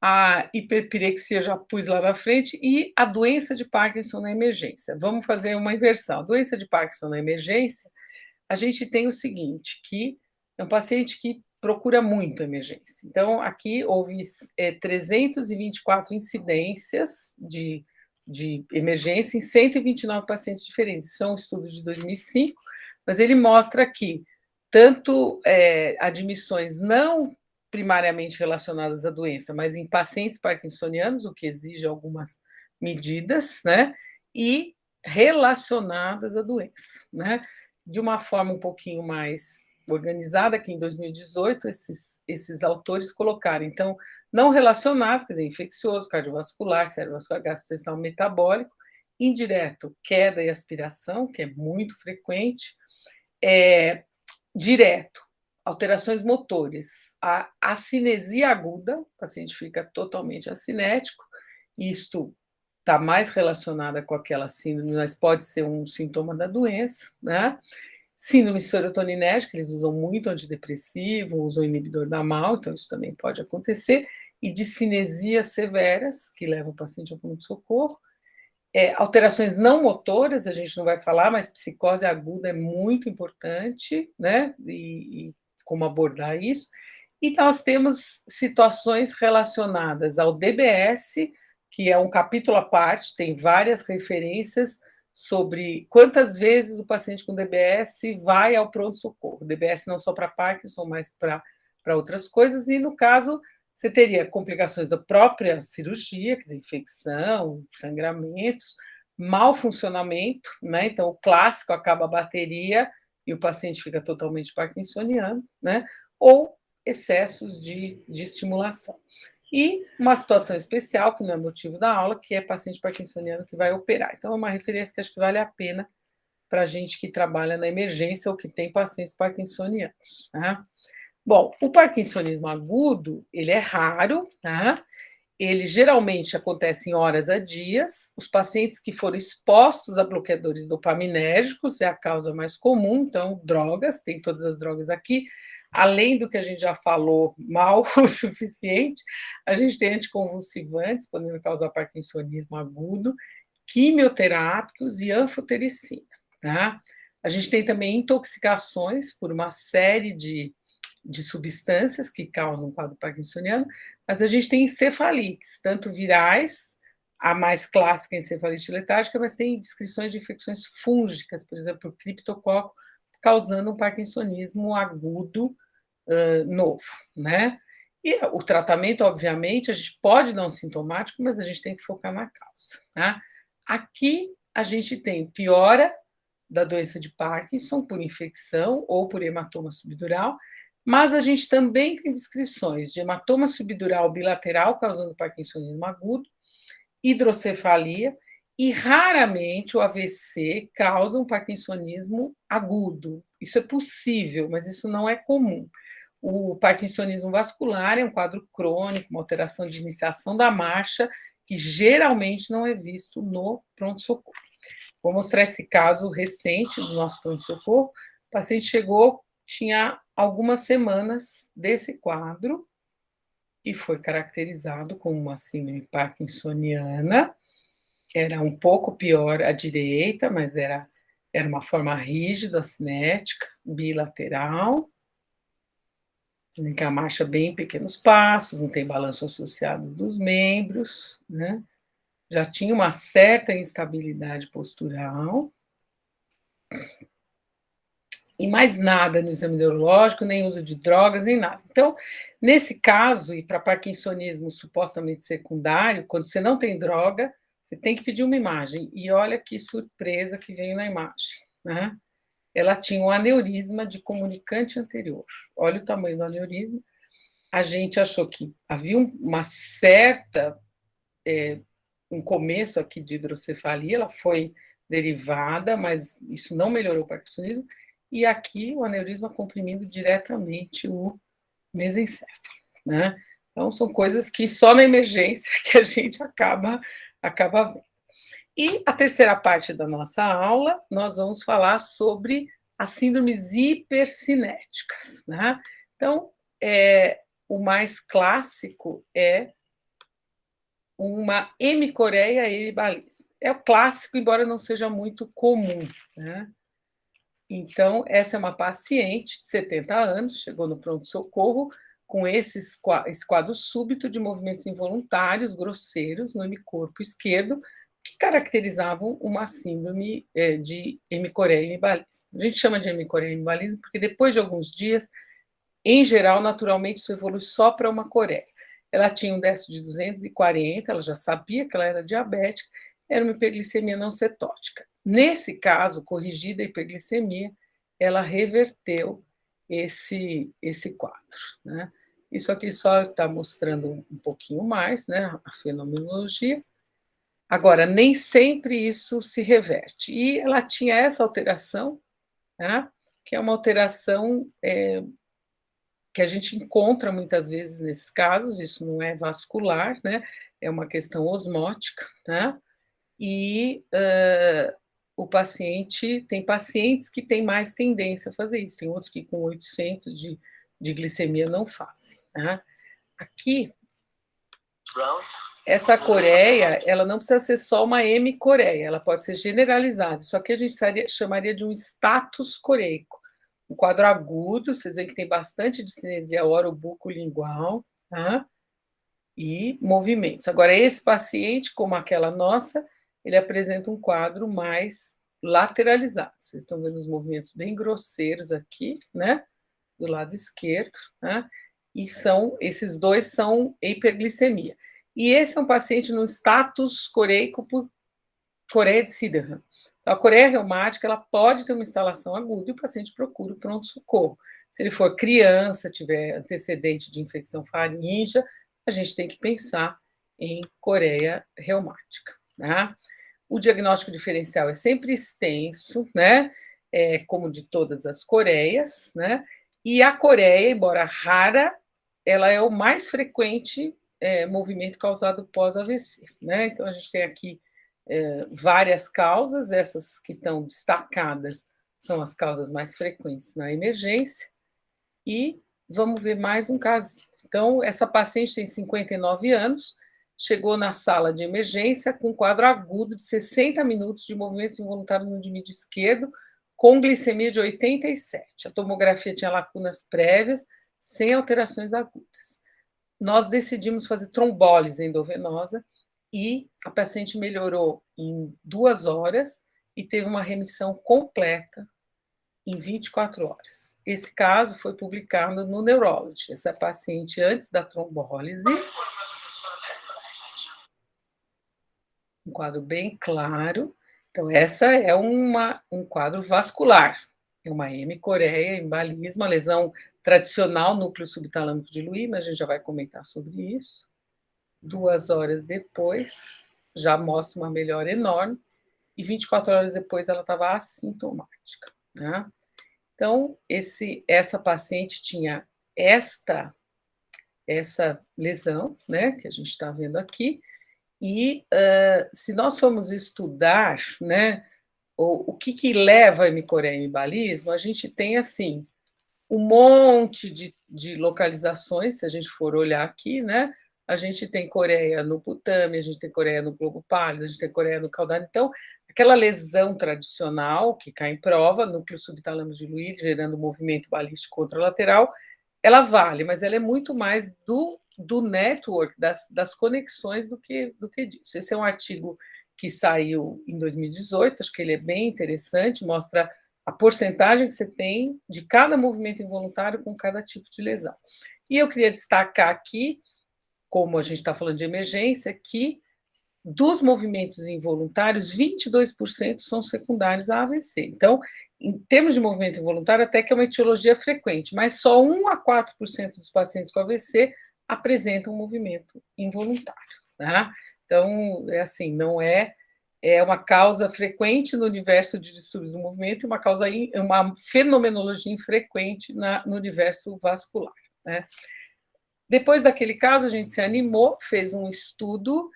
a hiperpirexia já pus lá na frente, e a doença de Parkinson na emergência. Vamos fazer uma inversão. A doença de Parkinson na emergência, a gente tem o seguinte, que é um paciente que procura muito emergência. Então, aqui houve 324 incidências de emergência em 129 pacientes diferentes. Isso é um estudo de 2005, mas ele mostra que tanto admissões não primariamente relacionadas à doença, mas em pacientes parkinsonianos, o que exige algumas medidas, né, e relacionadas à doença, né, de uma forma um pouquinho mais organizada, que em 2018 esses autores colocaram, então, não relacionados, quer dizer, infeccioso, cardiovascular, cerebrovascular, gastrointestinal, metabólico, indireto, queda e aspiração, que é muito frequente, direto, alterações motores, a acinesia aguda, o paciente fica totalmente acinético, isto está mais relacionada com aquela síndrome, mas pode ser um sintoma da doença, né? Síndrome serotoninérgica, eles usam muito antidepressivo, usam inibidor da MAO, então isso também pode acontecer, e de cinesias severas, que levam o paciente ao pronto-socorro. Alterações não motoras, a gente não vai falar, mas psicose aguda é muito importante, né? E como abordar isso. E nós temos situações relacionadas ao DBS, que é um capítulo à parte, tem várias referências sobre quantas vezes o paciente com DBS vai ao pronto-socorro. DBS não só para Parkinson, mas para outras coisas, e no caso você teria complicações da própria cirurgia, quer dizer, infecção, sangramentos, mau funcionamento, né? Então o clássico acaba a bateria e o paciente fica totalmente parkinsoniano, né? Ou excessos de estimulação. E uma situação especial, que não é motivo da aula, que é paciente parkinsoniano que vai operar. Então, é uma referência que acho que vale a pena para a gente que trabalha na emergência ou que tem pacientes parkinsonianos. Né? Bom, o parkinsonismo agudo, ele é raro, tá? Ele geralmente acontece em horas a dias. Os pacientes que foram expostos a bloqueadores dopaminérgicos é a causa mais comum, então, drogas, tem todas as drogas aqui. Além do que a gente já falou mal o suficiente, a gente tem anticonvulsivantes, podendo causar parkinsonismo agudo, quimioterápicos e anfotericina. Tá? A gente tem também intoxicações por uma série de substâncias que causam quadro parkinsoniano, mas a gente tem encefalites, tanto virais, a mais clássica encefalite letárgica, mas tem descrições de infecções fúngicas, por exemplo, o criptococo, causando um parkinsonismo agudo novo, né? E o tratamento, obviamente, a gente pode dar um sintomático, mas a gente tem que focar na causa, tá? Aqui a gente tem piora da doença de Parkinson por infecção ou por hematoma subdural, mas a gente também tem descrições de hematoma subdural bilateral causando parkinsonismo agudo, hidrocefalia, e raramente o AVC causa um parkinsonismo agudo. Isso é possível, mas isso não é comum. O parkinsonismo vascular é um quadro crônico, uma alteração de iniciação da marcha, que geralmente não é visto no pronto-socorro. Vou mostrar esse caso recente do nosso pronto-socorro. O paciente chegou, tinha algumas semanas desse quadro, e foi caracterizado como uma síndrome parkinsoniana. Era um pouco pior à direita, mas era uma forma rígida, cinética, bilateral, em que a marcha bem em pequenos passos, não tem balanço associado dos membros, né? Já tinha uma certa instabilidade postural, e mais nada no exame neurológico, nem uso de drogas, nem nada. Então, nesse caso, e para parkinsonismo supostamente secundário, quando você não tem droga, você tem que pedir uma imagem. E olha que surpresa que veio na imagem, né? Ela tinha um aneurisma de comunicante anterior. Olha o tamanho do aneurisma. A gente achou que havia uma certa, um começo aqui de hidrocefalia, ela foi derivada, mas isso não melhorou o parkinsonismo, e aqui o aneurisma comprimindo diretamente o mesencéfalo, né? Então, são coisas que só na emergência que a gente acaba vendo. E a terceira parte da nossa aula, nós vamos falar sobre as síndromes hipercinéticas, né? Então, o mais clássico é uma hemicoreia e hemibalismo. É o clássico, embora não seja muito comum, né? Então, essa é uma paciente de 70 anos, chegou no pronto-socorro com esse quadro súbito de movimentos involuntários, grosseiros, no hemicorpo esquerdo, que caracterizavam uma síndrome de hemicoreia e hemibalismo. A gente chama de hemicoreia e hemibalismo porque depois de alguns dias, em geral, naturalmente, isso evolui só para uma coreia. Ela tinha um déficit de 240, ela já sabia que ela era diabética, era uma hiperglicemia não cetótica. Nesse caso, corrigida a hiperglicemia, ela reverteu esse quadro, né? Isso aqui só está mostrando um pouquinho mais, né, a fenomenologia. Agora, nem sempre isso se reverte. E ela tinha essa alteração, né, que é uma alteração que a gente encontra muitas vezes nesses casos, isso não é vascular, né, é uma questão osmótica, né, e o paciente, tem pacientes que têm mais tendência a fazer isso, tem outros que com 800 de glicemia não fazem, né. Aqui, essa coreia, ela não precisa ser só uma hemicoreia, ela pode ser generalizada, só que a gente chamaria de um status coreico, um quadro agudo, vocês veem que tem bastante discinesia orobucolingual, tá? E movimentos. Agora, esse paciente, como aquela nossa, ele apresenta um quadro mais lateralizado. Vocês estão vendo os movimentos bem grosseiros aqui, né? Do lado esquerdo, né? E esses dois são hiperglicemia. E esse é um paciente no status coreico por coreia de Sydenham. Então, a coreia reumática ela pode ter uma instalação aguda e o paciente procura o pronto-socorro. Se ele for criança, tiver antecedente de infecção faríngea, a gente tem que pensar em coreia reumática. Né? O diagnóstico diferencial é sempre extenso, né? Como de todas as coreias, né? E a coreia, embora rara, ela é o mais frequente movimento causado pós-AVC. Né? Então, a gente tem aqui várias causas, essas que estão destacadas são as causas mais frequentes na emergência, e vamos ver mais um casinho. Então, essa paciente tem 59 anos, chegou na sala de emergência com um quadro agudo de 60 minutos de movimentos involuntários no mídio esquerdo, com glicemia de 87. A tomografia tinha lacunas prévias, sem alterações agudas. Nós decidimos fazer trombólise endovenosa e a paciente melhorou em 2 horas e teve uma remissão completa em 24 horas. Esse caso foi publicado no Neurology. Essa paciente antes da trombólise. Um quadro bem claro. Então, essa é um quadro vascular. É uma hemicoreia, embalismo, uma lesão tradicional núcleo subtalâmico diluído, mas a gente já vai comentar sobre isso. 2 horas depois, já mostra uma melhora enorme, e 24 horas depois ela estava assintomática. Né? Então, essa paciente tinha essa lesão, né, que a gente está vendo aqui, e se nós formos estudar, né, o que leva a hemicoreia e embalismo, a gente tem, assim, um monte de localizações, se a gente for olhar aqui, né, a gente tem coreia no putame, a gente tem coreia no globo pálido, a gente tem coreia no caudado. Então, aquela lesão tradicional, que cai em prova, núcleo subtalâmico diluído, gerando movimento balístico contralateral, ela vale, mas ela é muito mais do network, das conexões do que disso. Esse é um artigo que saiu em 2018, acho que ele é bem interessante, mostra a porcentagem que você tem de cada movimento involuntário com cada tipo de lesão. E eu queria destacar aqui, como a gente está falando de emergência, que dos movimentos involuntários, 22% são secundários a AVC. Então, em termos de movimento involuntário, até que é uma etiologia frequente, mas só 1 a 4% dos pacientes com AVC apresentam um movimento involuntário. Tá? Então, assim, não é uma causa frequente no universo de distúrbios do movimento e uma fenomenologia infrequente no universo vascular. Né? Depois daquele caso, a gente se animou, fez um estudo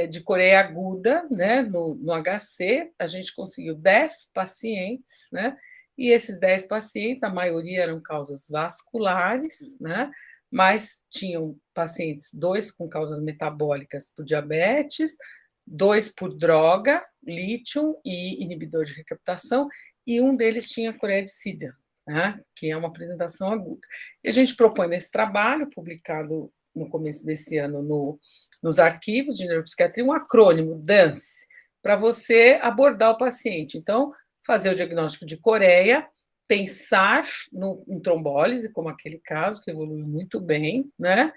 de coreia aguda, né, no HC, a gente conseguiu 10 pacientes, né, e esses 10 pacientes, a maioria eram causas vasculares, né, mas tinham pacientes, 2 com causas metabólicas por diabetes, 2 por droga, lítio e inibidor de recaptação, e um deles tinha coreia de Sydenham, né, que é uma apresentação aguda. E a gente propõe nesse trabalho, publicado no começo desse ano nos arquivos de neuropsiquiatria, um acrônimo, DANCE, para você abordar o paciente. Então, fazer o diagnóstico de coreia, pensar em trombólise, como aquele caso, que evoluiu muito bem, né?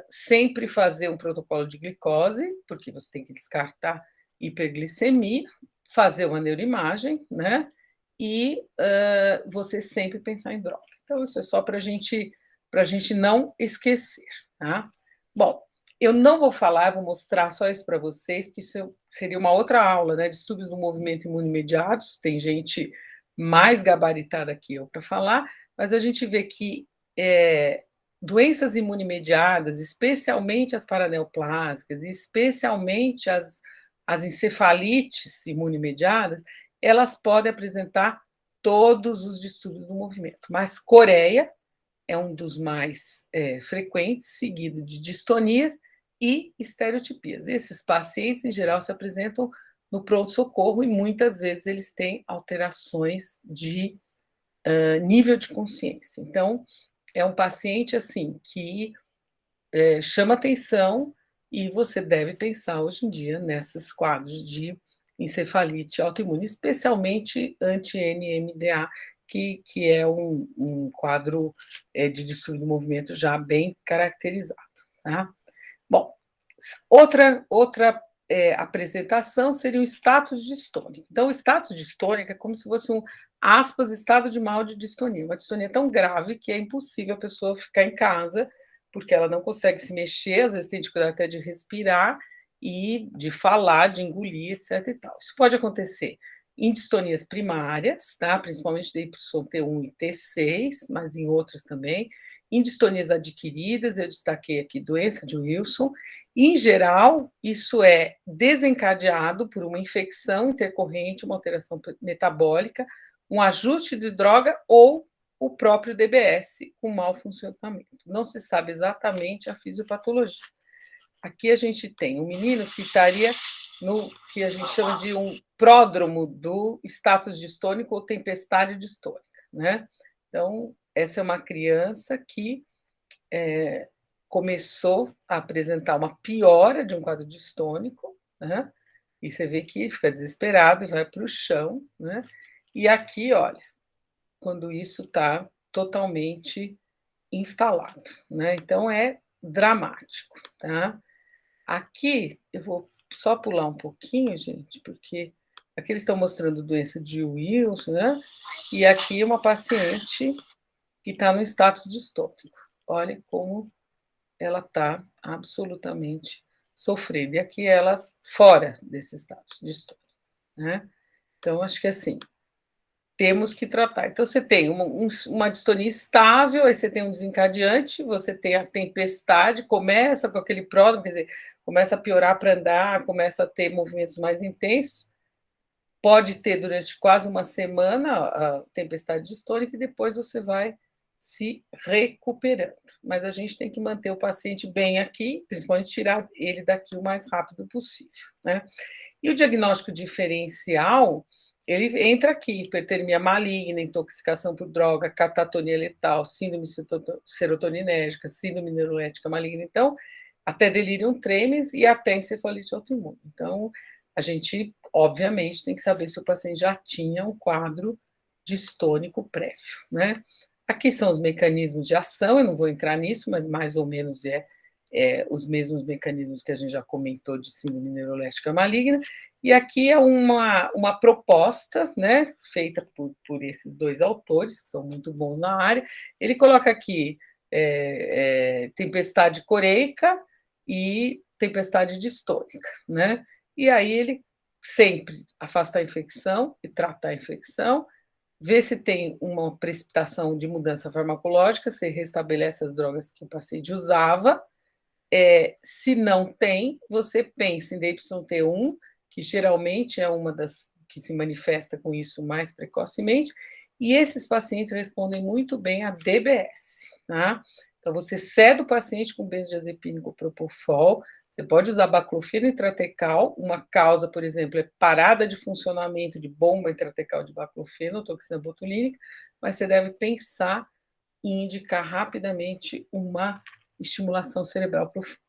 Sempre fazer um protocolo de glicose, porque você tem que descartar hiperglicemia, fazer uma neuroimagem, né? E você sempre pensar em droga. Então, isso é só para a gente não esquecer. Tá? Bom, eu não vou falar, vou mostrar só isso para vocês, porque isso seria uma outra aula, né? Distúrbios do movimento imunoimediatos, tem gente mais gabaritada que eu para falar, mas a gente vê que doenças imunoimediadas, especialmente as paraneoplásicas, e especialmente as encefalites imunoimediadas, elas podem apresentar todos os distúrbios do movimento. Mas coreia é um dos mais frequentes, seguido de distonias e estereotipias. Esses pacientes, em geral, se apresentam no pronto-socorro e muitas vezes eles têm alterações de nível de consciência. Então, é um paciente assim que chama atenção e você deve pensar hoje em dia nesses quadros de encefalite autoimune, especialmente anti-NMDA, que é um quadro de distúrbio do movimento já bem caracterizado. Tá? Bom, outra apresentação seria o status distônico. Então, o status distônico é como se fosse aspas, estado de mal de distonia. Uma distonia tão grave que é impossível a pessoa ficar em casa, porque ela não consegue se mexer, às vezes tem dificuldade até de respirar e de falar, de engolir, etc. E tal. Isso pode acontecer em distonias primárias, tá? Principalmente da Y T1 e T6, mas em outras também. Em distonias adquiridas, eu destaquei aqui doença de Wilson. Em geral, isso é desencadeado por uma infecção intercorrente, uma alteração metabólica, um ajuste de droga ou o próprio DBS com mau funcionamento. Não se sabe exatamente a fisiopatologia. Aqui a gente tem um menino que estaria no que a gente chama de um pródromo do status distônico ou tempestade distônica, né? Então, essa é uma criança que começou a apresentar uma piora de um quadro distônico, né? E você vê que fica desesperado e vai para o chão, né? E aqui, olha, quando isso está totalmente instalado, né? Então é dramático, tá? Aqui eu vou só pular um pouquinho, gente, porque aqui eles estão mostrando doença de Wilson, né? E aqui uma paciente que está no status distônico. Olha como ela está absolutamente sofrendo. E aqui ela fora desse status distônico, né? Então, acho que assim, temos que tratar. Então, você tem uma distonia estável, aí você tem um desencadeante, você tem a tempestade, começa com aquele pródromo, quer dizer, começa a piorar para andar, começa a ter movimentos mais intensos, pode ter durante quase uma semana a tempestade distônica e depois você vai se recuperando. Mas a gente tem que manter o paciente bem aqui, principalmente tirar ele daqui o mais rápido possível, né? E o diagnóstico diferencial, ele entra aqui: hipertermia maligna, intoxicação por droga, catatonia letal, síndrome serotoninérgica, síndrome neurolética maligna, então, até delirium tremens e até encefalite autoimune. Então, a gente, obviamente, tem que saber se o paciente já tinha um quadro distônico prévio, né? Aqui são os mecanismos de ação, eu não vou entrar nisso, mas mais ou menos os mesmos mecanismos que a gente já comentou de síndrome neurolética maligna. E aqui é uma proposta, né, feita por esses dois autores, que são muito bons na área. Ele coloca aqui tempestade coreica e tempestade distônica, né? E aí ele sempre afasta a infecção e trata a infecção, vê se tem uma precipitação de mudança farmacológica, se restabelece as drogas que o paciente usava. Se não tem, você pensa em DYT1, que geralmente é uma das que se manifesta com isso mais precocemente, e esses pacientes respondem muito bem a DBS, tá? Então, você cede o paciente com benzodiazepínico propofol, você pode usar baclofeno intratecal, uma causa, por exemplo, é parada de funcionamento de bomba intratecal de baclofeno, toxina botulínica, mas você deve pensar em indicar rapidamente uma estimulação cerebral profunda.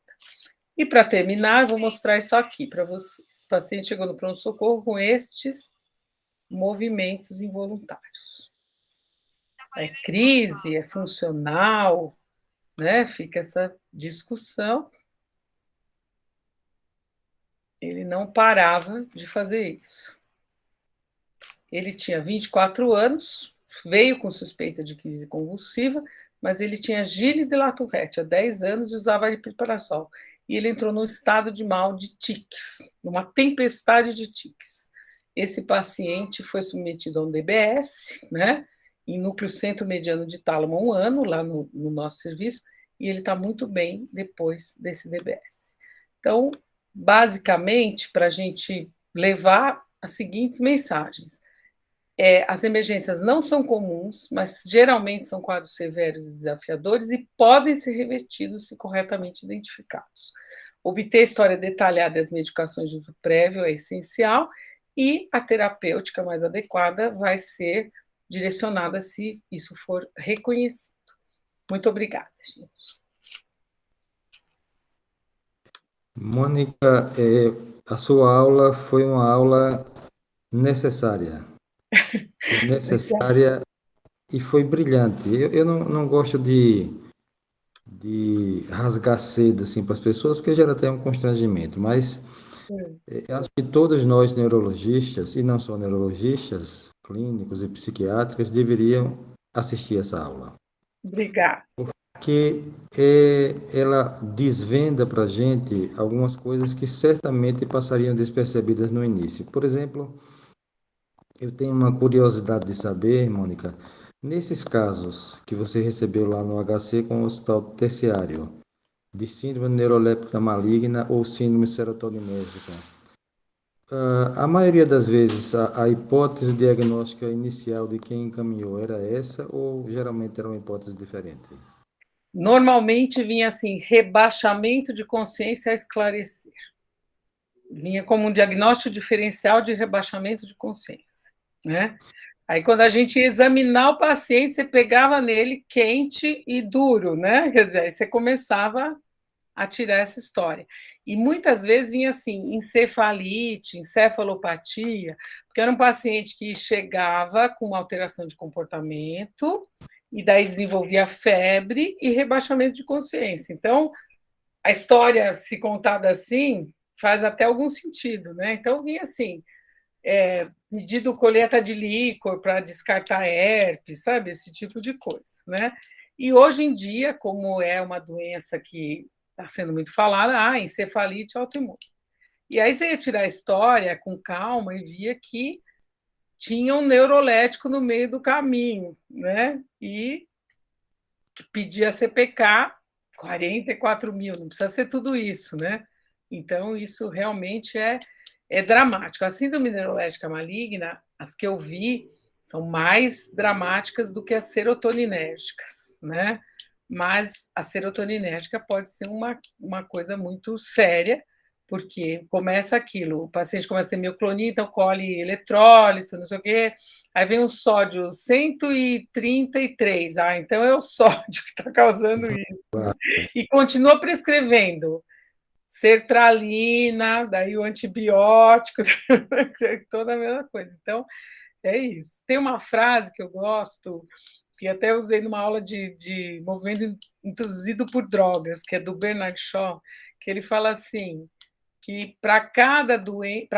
E para terminar, eu vou mostrar isso aqui para vocês. O paciente chegou no pronto-socorro com estes movimentos involuntários. É crise, é funcional, né? Fica essa discussão. Ele não parava de fazer isso. Ele tinha 24 anos, veio com suspeita de crise convulsiva, mas ele tinha Gile de La Tourette há 10 anos e usava aripiprazol. E ele entrou num estado de mal de tiques, numa tempestade de tiques. Esse paciente foi submetido a um DBS, né, em núcleo centro-mediano de tálamo há 1 ano, lá no nosso serviço, e ele está muito bem depois desse DBS. Então, basicamente, para a gente levar as seguintes mensagens. As emergências não são comuns, mas geralmente são quadros severos e desafiadores e podem ser revertidos se corretamente identificados. Obter história detalhada das medicações de uso prévio é essencial e a terapêutica mais adequada vai ser direcionada se isso for reconhecido. Muito obrigada, gente. Mônica, a sua aula foi uma aula necessária. Foi necessária e foi brilhante. Eu não gosto de rasgar cedo assim, para as pessoas, porque gera até um constrangimento, mas eu acho que todos nós neurologistas, e não só neurologistas, clínicos e psiquiátricos, deveriam assistir essa aula. Obrigada. Que ela desvenda para a gente algumas coisas que certamente passariam despercebidas no início. Por exemplo, eu tenho uma curiosidade de saber, Mônica, nesses casos que você recebeu lá no HC com o hospital terciário, de síndrome neuroléptica maligna ou síndrome serotoninérgica, a maioria das vezes a hipótese diagnóstica inicial de quem encaminhou era essa ou geralmente era uma hipótese diferente? Normalmente vinha assim, rebaixamento de consciência a esclarecer. Vinha como um diagnóstico diferencial de rebaixamento de consciência, né? Aí, quando a gente ia examinar o paciente, você pegava nele quente e duro, né? Quer dizer, aí você começava a tirar essa história. E muitas vezes vinha assim, encefalite, encefalopatia, porque era um paciente que chegava com uma alteração de comportamento e daí desenvolvia febre e rebaixamento de consciência. Então, a história, se contada assim, faz até algum sentido, né? Então, vinha assim, pedido coleta de líquor para descartar herpes, sabe? Esse tipo de coisa, né? E hoje em dia, como é uma doença que está sendo muito falada, encefalite autoimune. E aí você ia tirar a história com calma e via que tinha um neurolético no meio do caminho, né? E que pedia CPK 44 mil, não precisa ser tudo isso, né? Então, isso realmente é dramático. A síndrome neuroléptica maligna, as que eu vi, são mais dramáticas do que as serotoninérgicas, né? Mas a serotoninérgica pode ser uma coisa muito séria, porque começa aquilo, o paciente começa a ter mioclonia, então colhe eletrólito, não sei o quê, aí vem um sódio 133, então é o sódio que está causando isso, né? E continua prescrevendo sertralina, daí o antibiótico, toda a mesma coisa. Então, é isso. Tem uma frase que eu gosto, que até usei numa aula de movimento induzido por drogas, que é do Bernard Shaw, que ele fala assim, que para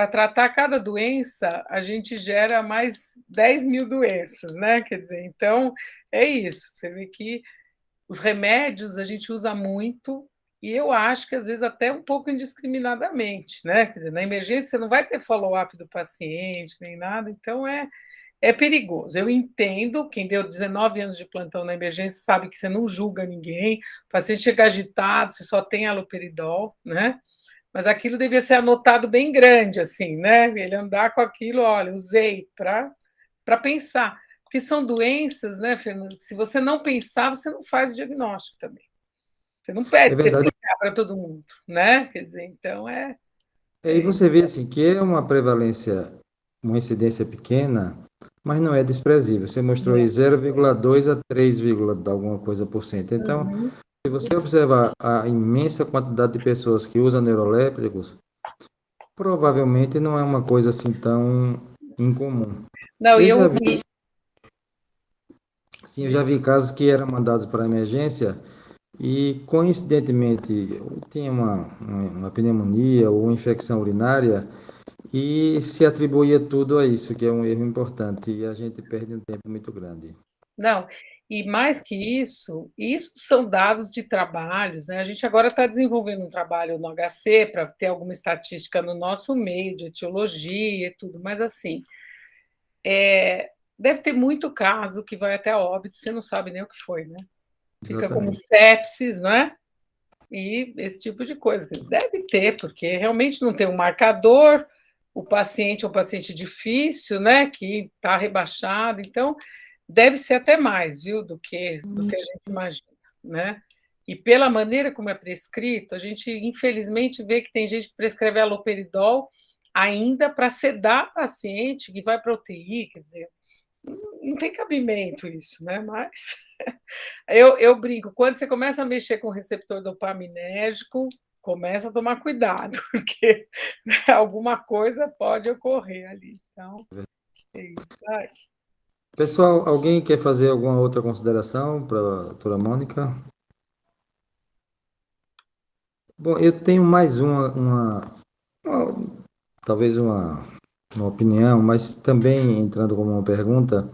tratar cada doença, a gente gera mais 10 mil doenças, né? Quer dizer, então, é isso. Você vê que os remédios a gente usa muito, e eu acho que às vezes até um pouco indiscriminadamente, né? Quer dizer, na emergência você não vai ter follow-up do paciente, nem nada, então é perigoso. Eu entendo, quem deu 19 anos de plantão na emergência sabe que você não julga ninguém, o paciente chega agitado, você só tem haloperidol, né? Mas aquilo devia ser anotado bem grande, assim, né? Ele andar com aquilo, olha, usei para pensar. Porque são doenças, né, Fernando? Que se você não pensar, você não faz o diagnóstico também. Você não É pede verdade. CPK para todo mundo, né? Quer dizer, então E você vê assim que é uma prevalência, uma incidência pequena, mas não é desprezível. Você mostrou aí 0,2 a 3, alguma coisa por cento. Então, se você observar a imensa quantidade de pessoas que usam neurolépticos, provavelmente não é uma coisa assim tão incomum. Não, Eu e já eu vi, sim, eu já vi casos que eram mandados para emergência e, coincidentemente, tinha uma pneumonia ou uma infecção urinária e se atribuía tudo a isso, que é um erro importante, e a gente perde um tempo muito grande. não, e mais que isso são dados de trabalhos, né? A gente agora está desenvolvendo um trabalho no HC para ter alguma estatística no nosso meio de etiologia e tudo, mas assim, deve ter muito caso que vai até óbito, você não sabe nem o que foi, né? Fica como Exatamente. sepsis, né? E esse tipo de coisa. Deve ter, porque realmente não tem um marcador, o paciente é um paciente difícil, né? Que está rebaixado, então deve ser até mais, viu, do que a gente imagina, né? E pela maneira como é prescrito, a gente infelizmente vê que tem gente que prescreve haloperidol ainda para sedar paciente que vai para UTI, quer dizer, não tem cabimento isso, né? Mas eu brinco, quando você começa a mexer com o receptor dopaminérgico, começa a tomar cuidado, porque né, alguma coisa pode ocorrer ali. Então, é isso aí. Pessoal, alguém quer fazer alguma outra consideração para a doutora Mônica? Bom, eu tenho mais talvez uma opinião, mas também entrando como uma pergunta,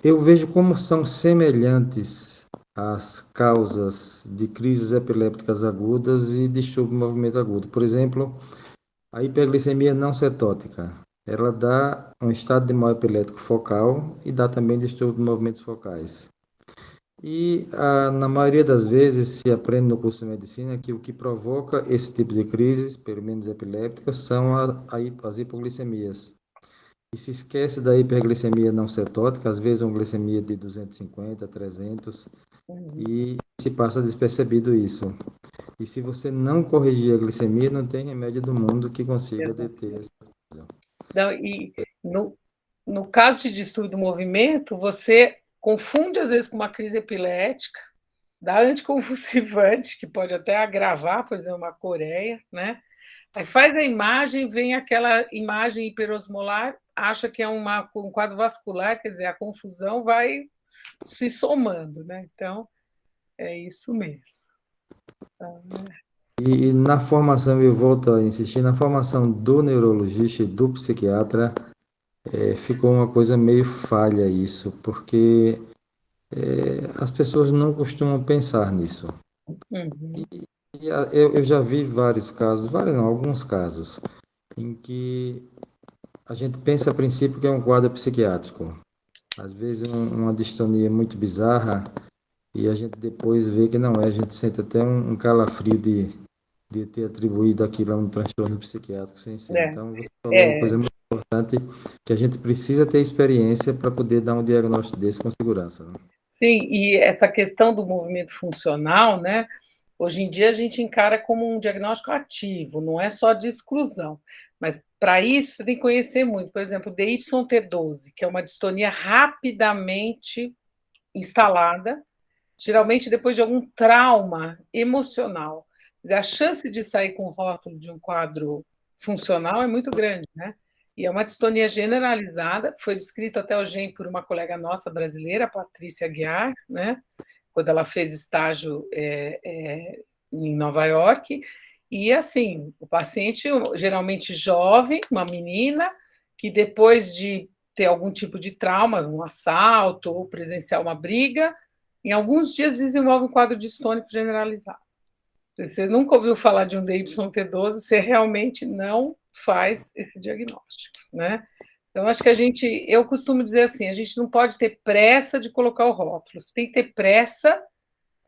eu vejo como são semelhantes as causas de crises epilépticas agudas e distúrbio do movimento agudo. Por exemplo, a hiperglicemia não cetótica, ela dá um estado de mal epilético focal e dá também distúrbio de movimentos focais. E na maioria das vezes se aprende no curso de medicina que o que provoca esse tipo de crises, pelo menos epilépticas, são as hipoglicemias. E se esquece da hiperglicemia não cetótica, às vezes uma glicemia de 250, 300, e se passa despercebido isso. E se você não corrigir a glicemia, não tem remédio do mundo que consiga deter essa coisa. Não, e no caso de distúrbio do movimento, você confunde às vezes com uma crise epilética, dá anticonvulsivante, que pode até agravar, por exemplo, uma coreia, né? Aí faz a imagem, vem aquela imagem hiperosmolar, acha que é um quadro vascular, quer dizer, a confusão vai se somando, né? Então, é isso mesmo. Então, E na formação, eu volto a insistir, na formação do neurologista e do psiquiatra, ficou uma coisa meio falha isso, porque as pessoas não costumam pensar nisso. uhum. Eu já vi vários casos, vários não, alguns casos, em que a gente pensa a princípio que é um quadro psiquiátrico. Às vezes uma distonia muito bizarra e a gente depois vê que não é, a gente sente até um calafrio de ter atribuído aquilo a um transtorno psiquiátrico sem ser. É, Então, você falou uma é, coisa muito importante, que a gente precisa ter experiência para poder dar um diagnóstico desse com segurança, né? sim, e essa questão do movimento funcional, né? Hoje em dia a gente encara como um diagnóstico ativo, não é só de exclusão. Mas para isso você tem que conhecer muito. Por exemplo, o DYT12, que é uma distonia rapidamente instalada, geralmente depois de algum trauma emocional. Quer dizer, a chance de sair com o rótulo de um quadro funcional é muito grande, né? E é uma distonia generalizada, foi descrito até o GEM por uma colega nossa brasileira, Patrícia Aguiar, né? Quando ela fez estágio em Nova York. E assim, o paciente geralmente jovem, uma menina, que depois de ter algum tipo de trauma, um assalto ou presenciar uma briga, em alguns dias desenvolve um quadro distônico generalizado. Você nunca ouviu falar de um DYT12, você realmente não faz esse diagnóstico, né? Então, acho que eu costumo dizer assim, a gente não pode ter pressa de colocar o rótulo, você tem que ter pressa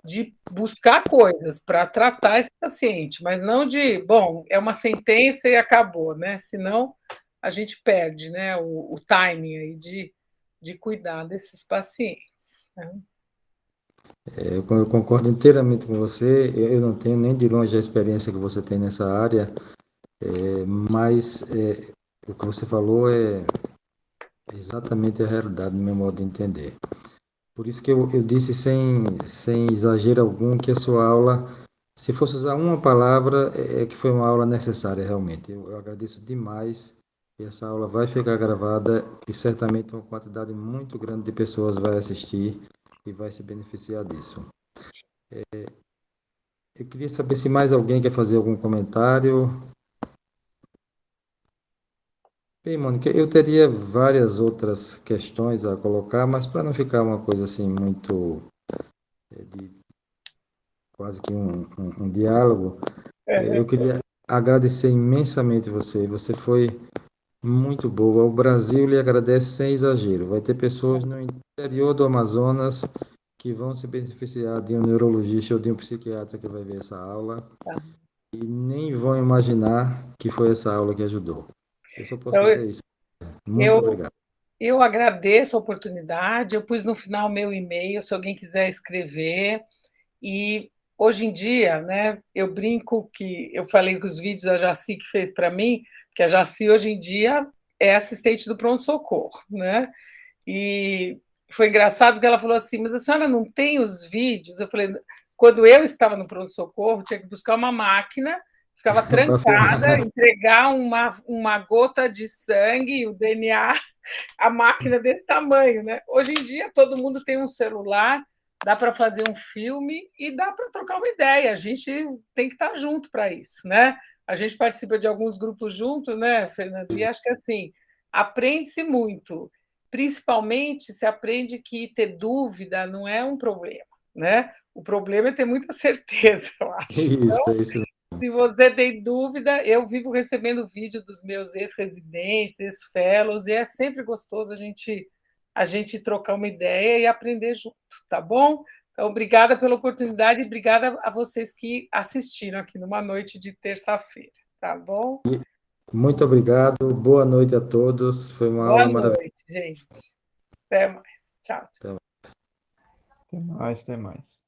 de buscar coisas para tratar esse paciente, mas não de, bom, é uma sentença e acabou, né? Senão a gente perde, né, o timing aí de cuidar desses pacientes, né? Eu concordo inteiramente com você, eu não tenho nem de longe a experiência que você tem nessa área, mas o que você falou é exatamente a realidade, no meu modo de entender. Por isso que eu disse sem exagero algum que a sua aula, se fosse usar uma palavra, é que foi uma aula necessária realmente. Eu agradeço demais e essa aula vai ficar gravada e certamente uma quantidade muito grande de pessoas vai assistir e vai se beneficiar disso. Eu queria saber se mais alguém quer fazer algum comentário. Bem, Mônica, eu teria várias outras questões a colocar, mas para não ficar uma coisa assim muito de quase que um diálogo, eu queria agradecer imensamente você. Você foi muito boa. O Brasil lhe agradece sem exagero. Vai ter pessoas no interior do Amazonas que vão se beneficiar de um neurologista ou de um psiquiatra que vai ver essa aula e nem vão imaginar que foi essa aula que ajudou. Eu só posso Então, dizer isso. Muito eu, obrigado. eu agradeço a oportunidade, eu pus no final meu e-mail, se alguém quiser escrever, e hoje em dia, né, eu brinco que eu falei que os vídeos da Jaci que fez para mim, que a Jaci hoje em dia é assistente do pronto-socorro, né? E foi engraçado porque ela falou assim, mas a senhora não tem os vídeos? Eu falei, quando eu estava no pronto-socorro, tinha que buscar uma máquina, ficava Para trancada, filmar. entregar uma gota de sangue, o DNA, a máquina desse tamanho, né? Hoje em dia todo mundo tem um celular, dá para fazer um filme e dá para trocar uma ideia. A gente tem que estar junto para isso, né? A gente participa de alguns grupos juntos, né, Fernando? E acho que assim aprende-se muito. Principalmente se aprende que ter dúvida não é um problema, né? O problema é ter muita certeza, eu acho. Isso, é isso. Se você tem dúvida, eu vivo recebendo vídeo dos meus ex-residentes, ex-fellows, e é sempre gostoso a gente trocar uma ideia e aprender junto, tá bom? Então, obrigada pela oportunidade e obrigada a vocês que assistiram aqui numa noite de terça-feira, tá bom? Muito obrigado. Boa noite a todos. Foi uma Boa aula maravilhosa. noite, gente. Até mais. Tchau. Até Até mais, até mais.